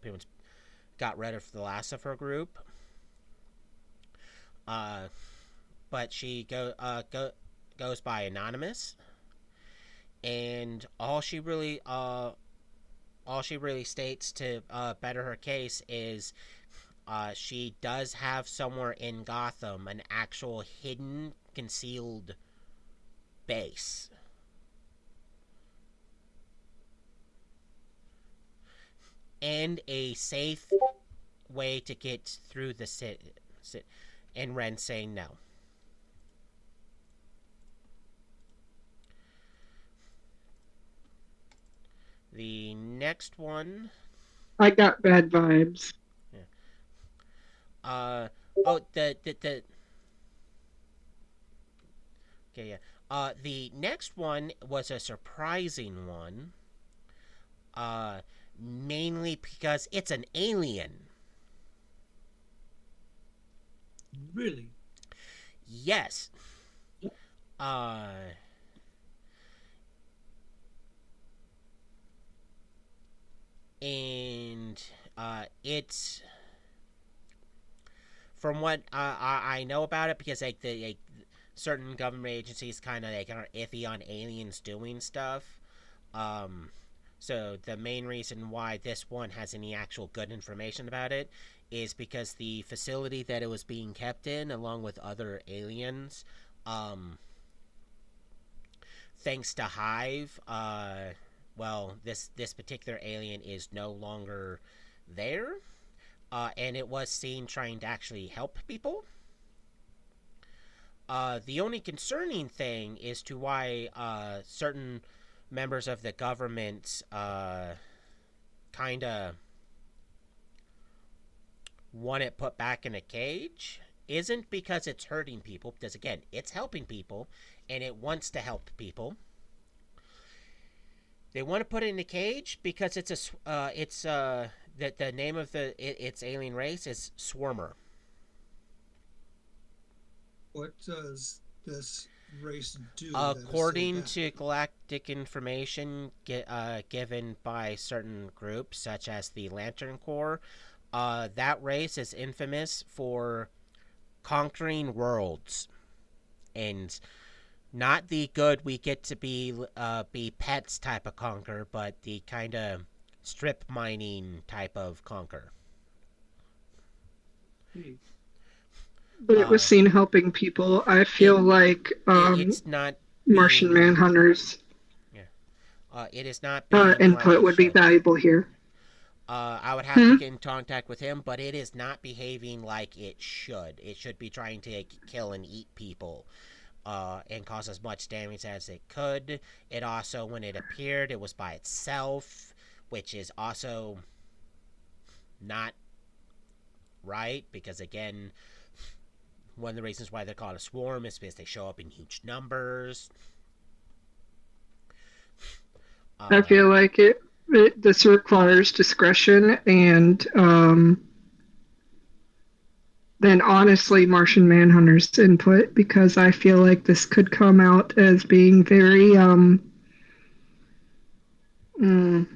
Speaker 1: Pretty much got rid of the last of her group. But she goes by anonymous, and all she really states to better her case is she does have somewhere in Gotham an actual hidden, concealed base. And a safe way to get through the city. And Ren saying no. The next one.
Speaker 2: I got bad vibes.
Speaker 1: Yeah. The okay, yeah. The next one was a surprising one. Mainly because it's an alien.
Speaker 3: Really?
Speaker 1: Yes. And it's, from what I know about it, because certain government agencies kind of are iffy on aliens doing stuff. So the main reason why this one has any actual good information about it is because the facility that it was being kept in, along with other aliens, thanks to Hive, this particular alien is no longer there, and it was seen trying to actually help people. The only concerning thing is to why certain members of the government kind of want it put back in a cage isn't because it's hurting people, because again, it's helping people, and it wants to help people. They want to put it in a cage because the name of its alien race is Swarmer.
Speaker 3: What does this race do that is so
Speaker 1: According
Speaker 3: bad?
Speaker 1: to galactic information given by certain groups, such as the Lantern Corps, that race is infamous for conquering worlds, and not the good we get to be pets type of conquer, but the kind of strip mining type of conquer.
Speaker 3: Gee,
Speaker 2: But it was
Speaker 1: Uh,
Speaker 2: seen helping people. I
Speaker 1: it,
Speaker 2: feel like
Speaker 1: it's not
Speaker 2: Martian
Speaker 1: being
Speaker 2: Manhunter's
Speaker 1: yeah. It is not being like
Speaker 2: input
Speaker 1: it
Speaker 2: would be
Speaker 1: should.
Speaker 2: valuable here.
Speaker 1: I would have to
Speaker 2: Hmm?
Speaker 1: get in contact with him, but it is not behaving like it should. It should be trying to kill and eat people, and cause as much damage as it could. It also, when it appeared, it was by itself, which is also not right, because again, one of the reasons why they're called a swarm is because they show up in huge numbers.
Speaker 2: I
Speaker 1: Uh,
Speaker 2: feel like this requires discretion and then honestly Martian Manhunter's input because I feel like this could come out as being very mm,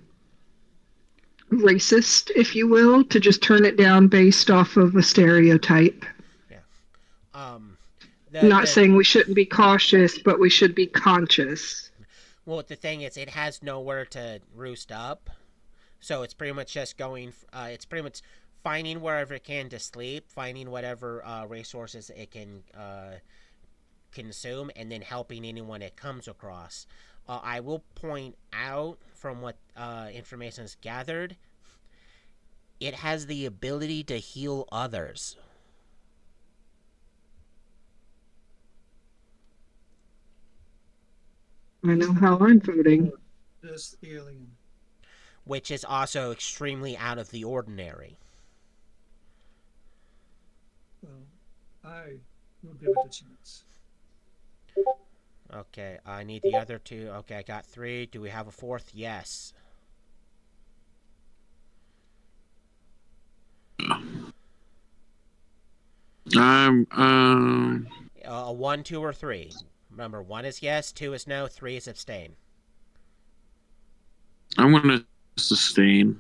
Speaker 2: racist, if you will, to just turn it down based off of a stereotype.
Speaker 1: yeah. Um,
Speaker 2: I'm
Speaker 1: the
Speaker 2: not
Speaker 1: the
Speaker 2: saying we shouldn't be cautious, but we should be conscious.
Speaker 1: well, the thing is, it has nowhere to roost up. So it's pretty much just going. It's pretty much finding wherever it can to sleep, finding whatever resources it can consume, and then helping anyone it comes across. I will point out from what information is gathered, it has the ability to heal others,
Speaker 2: I know how I'm voting.
Speaker 3: this alien.
Speaker 1: which is also extremely out of the ordinary.
Speaker 3: Well, I will give it a chance.
Speaker 1: Okay, I need the other two. Okay, I got three. Do we have a fourth? Yes.
Speaker 4: I'm
Speaker 1: A one, two, or three. Remember, one is yes, two is no, three is abstain.
Speaker 4: I'm gonna sustain.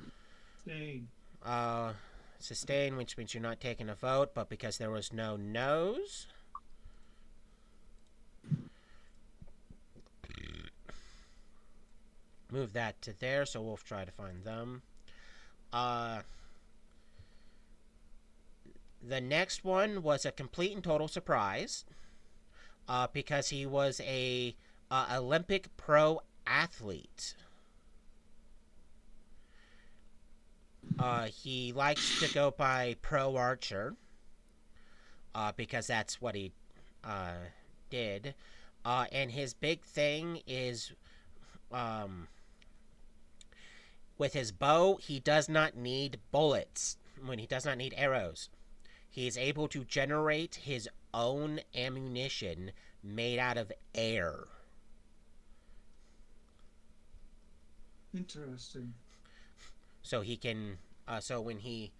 Speaker 3: Dang.
Speaker 1: Uh, sustain, which means you're not taking a vote, but because there was no no's, move that to there, so we'll try to find them. Uh, the next one was a complete and total surprise, because he was a Olympic pro athlete. He likes to go by pro archer, because that's what he did. And his big thing is, with his bow, he does not need bullets. When he does not need arrows, he is able to generate his own ammunition made out of air.
Speaker 3: Interesting.
Speaker 1: So he can. So when he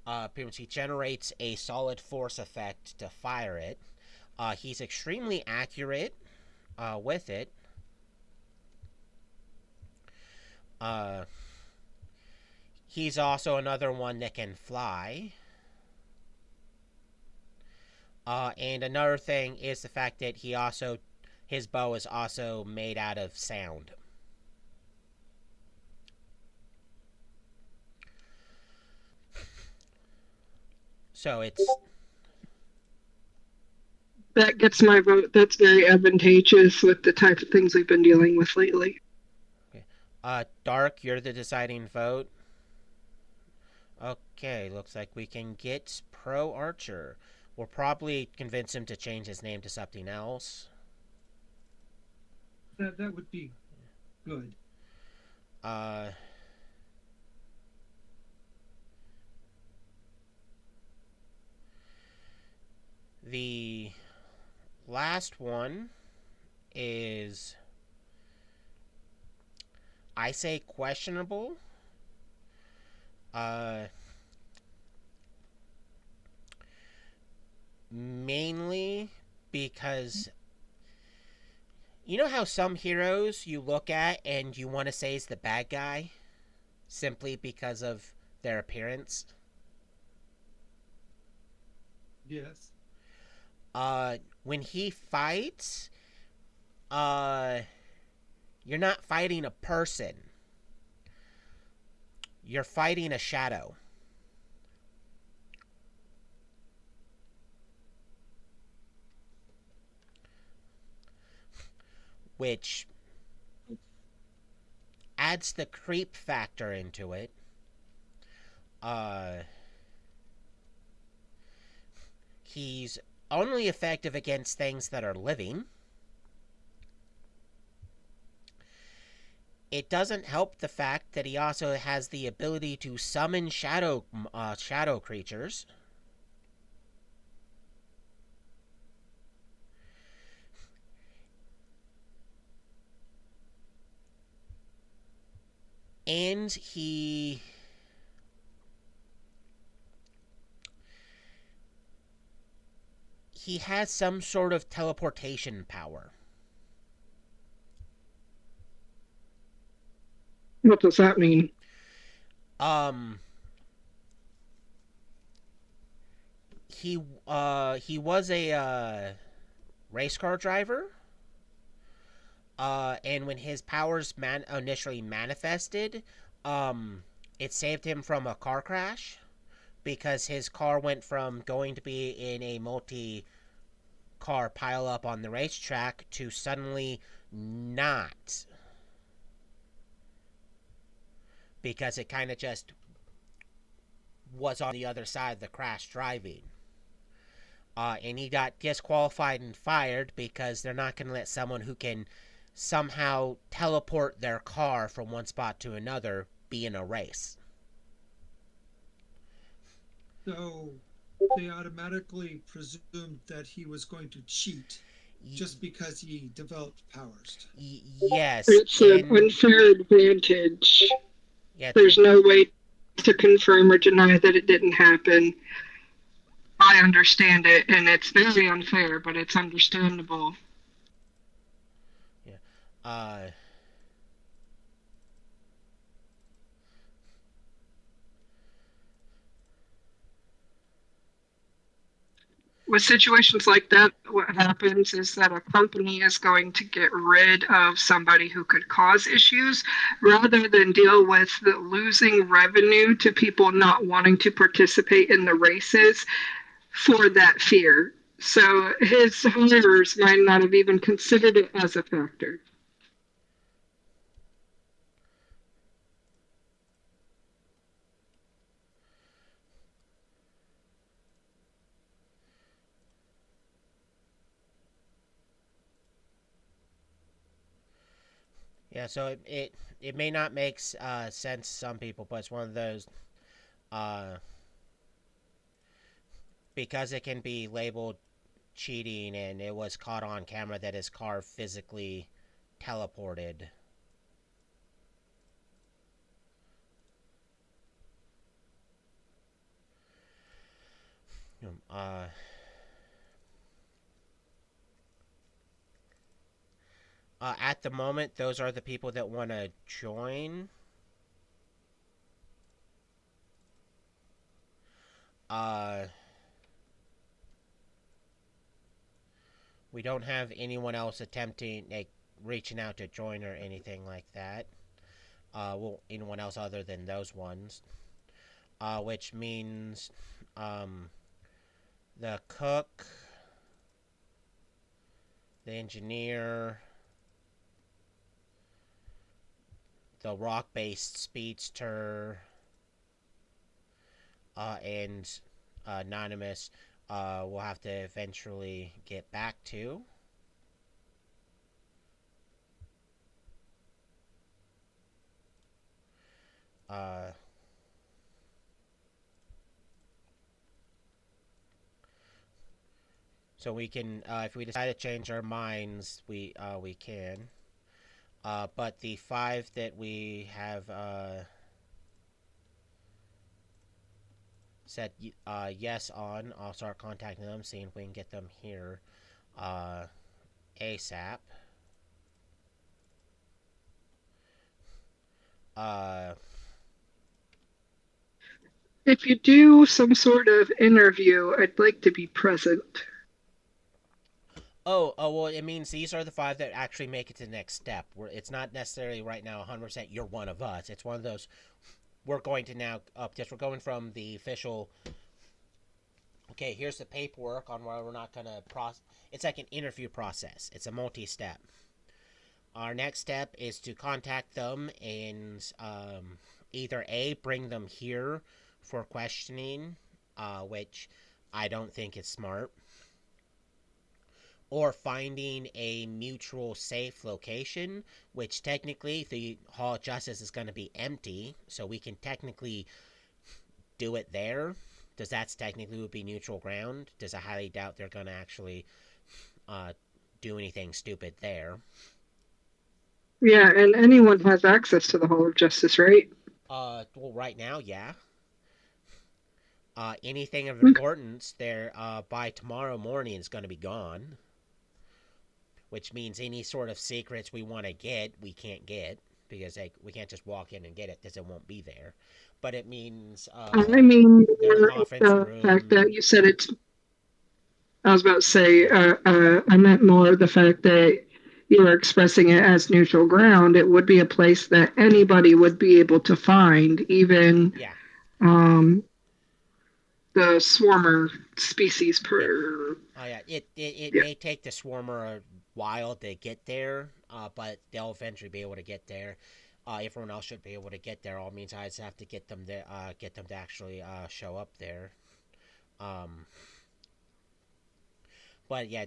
Speaker 1: pretty much he generates a solid force effect to fire it. He's extremely accurate with it. Uh, he's also another one that can fly. And another thing is the fact that his bow is also made out of sound. So it's
Speaker 2: That gets my vote. That's very advantageous with the type of things we've been dealing with lately.
Speaker 1: okay. Dark, you're the deciding vote. Okay, looks like we can get Pro Archer. We'll probably convince him to change his name to something else.
Speaker 3: That would be good.
Speaker 1: Uh, The last one is, I say, questionable. Uh, Mainly because you know how some heroes you look at and you want to say is the bad guy simply because of their appearance?
Speaker 3: Yes.
Speaker 1: When he fights, uh, you're not fighting a person. You're fighting a shadow. Which adds the creep factor into it. Uh, he's only effective against things that are living. It doesn't help the fact that he also has the ability to summon shadow creatures. And he has some sort of teleportation power.
Speaker 2: What does that mean?
Speaker 1: Um, he was a race car driver. And when his powers initially manifested, um, it saved him from a car crash because his car went from going to be in a multi-car pileup on the racetrack to suddenly not, because it kind of just was on the other side of the crash driving. And he got disqualified and fired because they're not going to let someone who can somehow teleport their car from one spot to another be in a race.
Speaker 3: So they automatically presumed that he was going to cheat just because he developed powers.
Speaker 1: Yes,
Speaker 2: It's an
Speaker 1: and
Speaker 2: unfair advantage.
Speaker 1: yeah,
Speaker 2: There's no way to confirm or deny that it didn't happen. I understand it, and it's very unfair, but it's understandable.
Speaker 1: yeah. Uh,
Speaker 2: With situations like that, what happens is that a company is going to get rid of somebody who could cause issues rather than deal with the losing revenue to people not wanting to participate in the races for that fear. So his hirers might not have even considered it as a factor.
Speaker 1: yeah, so it may not make sense to some people, but it's one of those, uh, because it can be labeled cheating and it was caught on camera that his car physically teleported. Uh, at the moment, those are the people that want to join. Uh, we don't have anyone else attempting, like, reaching out to join or anything like that. Well, anyone else other than those ones. Which means, um, the cook, the engineer, the rock-based speedster, and Anonymous, we'll have to eventually get back to. Uh, So we can, if we decide to change our minds, we can. But the five that we have said yes on, I'll start contacting them, seeing if we can get them here uh, ASAP. Uh,
Speaker 2: If you do some sort of interview, I'd like to be present.
Speaker 1: well, it means these are the five that actually make it to the next step. It's not necessarily right now 100% you're one of us. It's one of those, we're going to now, just we're going from the official, okay, here's the paperwork on why we're not going to process. It's like an interview process, it's a multi step. Our next step is to contact them and either A, bring them here for questioning, which I don't think is smart, or finding a mutual safe location, which technically the Hall of Justice is going to be empty, so we can technically do it there. Does that technically would be neutral ground? Does I highly doubt they're going to actually uh, do anything stupid there.
Speaker 2: Yeah, and anyone has access to the Hall of Justice, right?
Speaker 1: Well, right now, yeah. Anything of
Speaker 2: Okay.
Speaker 1: importance there by tomorrow morning is going to be gone, which means any sort of secrets we want to get, we can't get because we can't just walk in and get it because it won't be there. But it means
Speaker 2: I mean,
Speaker 1: their conference
Speaker 2: the fact
Speaker 1: room.
Speaker 2: that you said it's, I was about to say, I meant more the fact that you were expressing it as neutral ground. It would be a place that anybody would be able to find, even
Speaker 1: Yeah,
Speaker 2: um, the swarmer species
Speaker 1: yeah.
Speaker 2: per.
Speaker 1: Oh yeah, it
Speaker 2: Yeah.
Speaker 1: may take the swarmer a while to get there, but they'll eventually be able to get there. Everyone else should be able to get there. All means I just have to get them to actually show up there. Um, but yeah,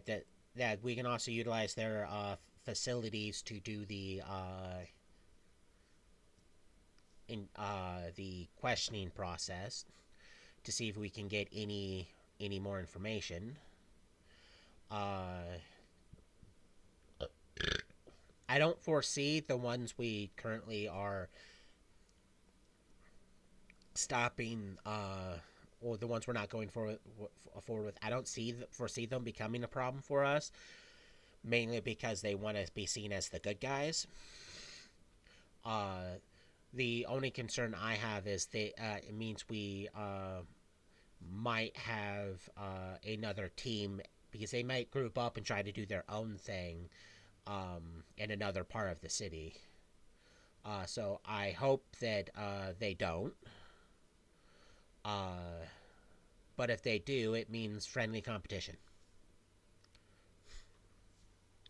Speaker 1: that we can also utilize their facilities to do the questioning process to see if we can get any more information. Uh, I don't foresee the ones we currently are stopping, or the ones we're not going forward with. I don't foresee them becoming a problem for us, mainly because they want to be seen as the good guys. Uh, the only concern I have is it means we might have another team because they might group up and try to do their own thing in another part of the city. So I hope that they don't. Uh, but if they do, it means friendly competition.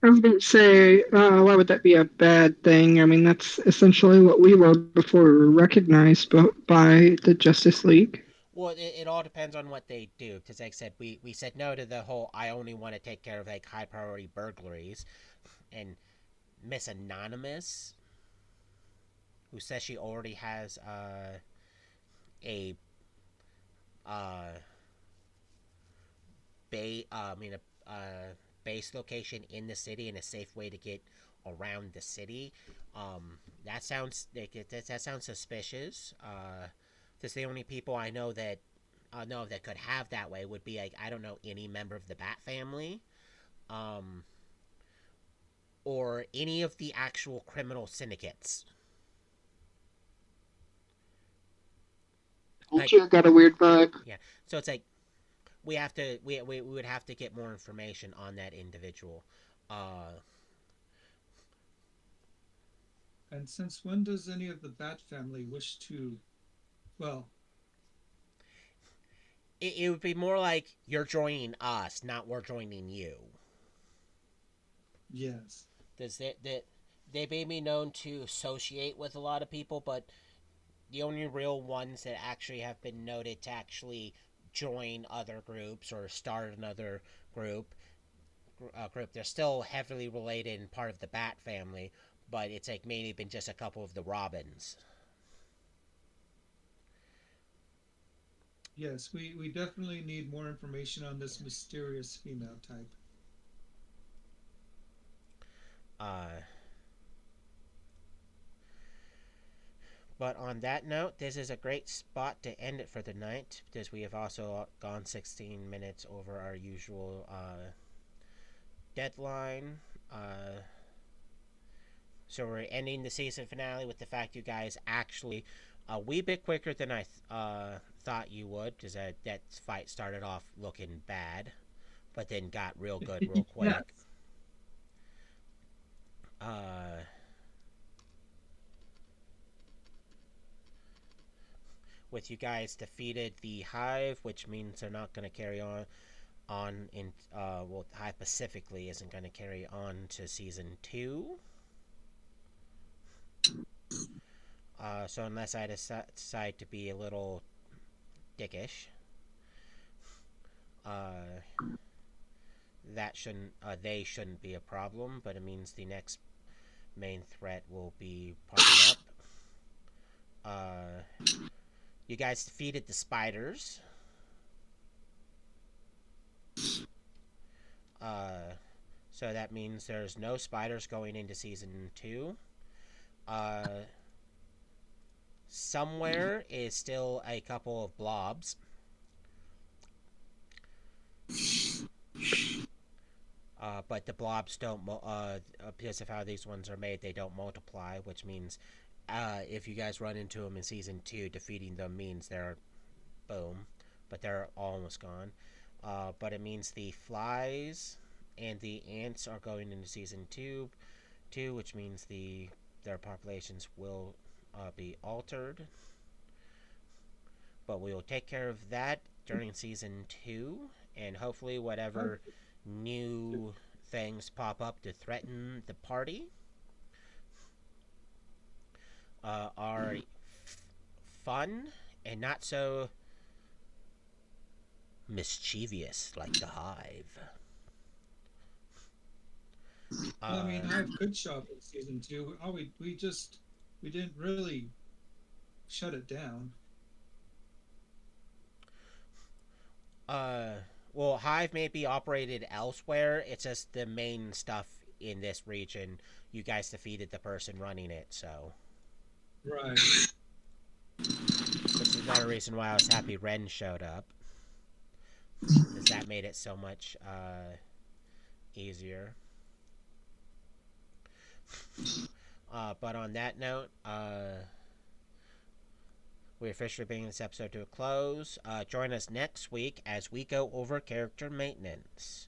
Speaker 2: I was going to say, why would that be a bad thing? I mean, that's essentially what we were before we were recognized by the Justice League.
Speaker 1: Well, it all depends on what they do. Because, like I said, we said no to the whole I only want to take care of like high priority burglaries. And Miss Anonymous, who says she already has a uh, I mean base location in the city and a safe way to get around the city. That sounds that sounds suspicious. Because the only people I know that could have that way would be like I don't know any member of the Bat family, um, or any of the actual criminal syndicates.
Speaker 2: Told
Speaker 1: Like
Speaker 2: you I got a weird vibe.
Speaker 1: yeah, so it's like we would have to get more information on that individual. Uh,
Speaker 3: And since when does any of the Bat family wish to, well,
Speaker 1: it would be more like you're joining us, not we're joining you.
Speaker 3: yes.
Speaker 1: Does they may be known to associate with a lot of people, but the only real ones that actually have been noted to actually join other groups or start another group they're still heavily related and part of the Bat family, but it's like maybe been just a couple of the Robins.
Speaker 3: Yes, we definitely need more information on this mysterious female type.
Speaker 1: Uh, but on that note, this is a great spot to end it for the night because we have also gone 16 minutes over our usual deadline. So we're ending the season finale with the fact you guys actually a wee bit quicker than I thought you would, because that fight started off looking bad, but then got real good real
Speaker 2: Yes.
Speaker 1: quick. Uh, with you guys defeated the Hive, which means they're not going to carry on in well, Hive specifically isn't going to carry on to season 2. So unless I decide to be a little dickish, uh, that shouldn't they shouldn't be a problem. But it means the next main threat will be popping up. You guys defeated the spiders. Uh, so that means there's no spiders going into season 2. Uh, somewhere is still a couple of blobs. But the blobs don't, because of how these ones are made, they don't multiply, which means if you guys run into them in season 2, defeating them means they're boom, but they're almost gone. But it means the flies and the ants are going into season 2, which means their populations will be altered. But we will take care of that during season 2, and hopefully whatever new things pop up to threaten the party are fun and not so mischievous like the Hive.
Speaker 3: Well, I mean,
Speaker 1: Uh,
Speaker 3: Hive could show up in season two. Oh, we didn't really shut it down.
Speaker 1: uh, well, Hive may be operated elsewhere. It's just the main stuff in this region. You guys defeated the person running it, so.
Speaker 3: Right.
Speaker 1: Which is another reason why I was happy Ren showed up. Because that made it so much easier. But on that note, we're officially bringing this episode to a close. Join us next week as we go over character maintenance,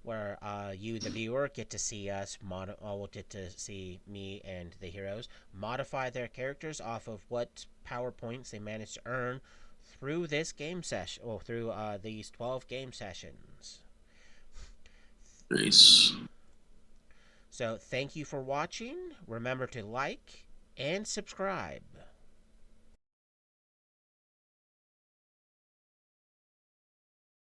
Speaker 1: where you, the viewer, get to see us. Will get to see me and the heroes modify their characters off of what power points they managed to earn through this game session, or through these 12 game sessions.
Speaker 4: Nice.
Speaker 1: So thank you for watching. Remember to like and subscribe.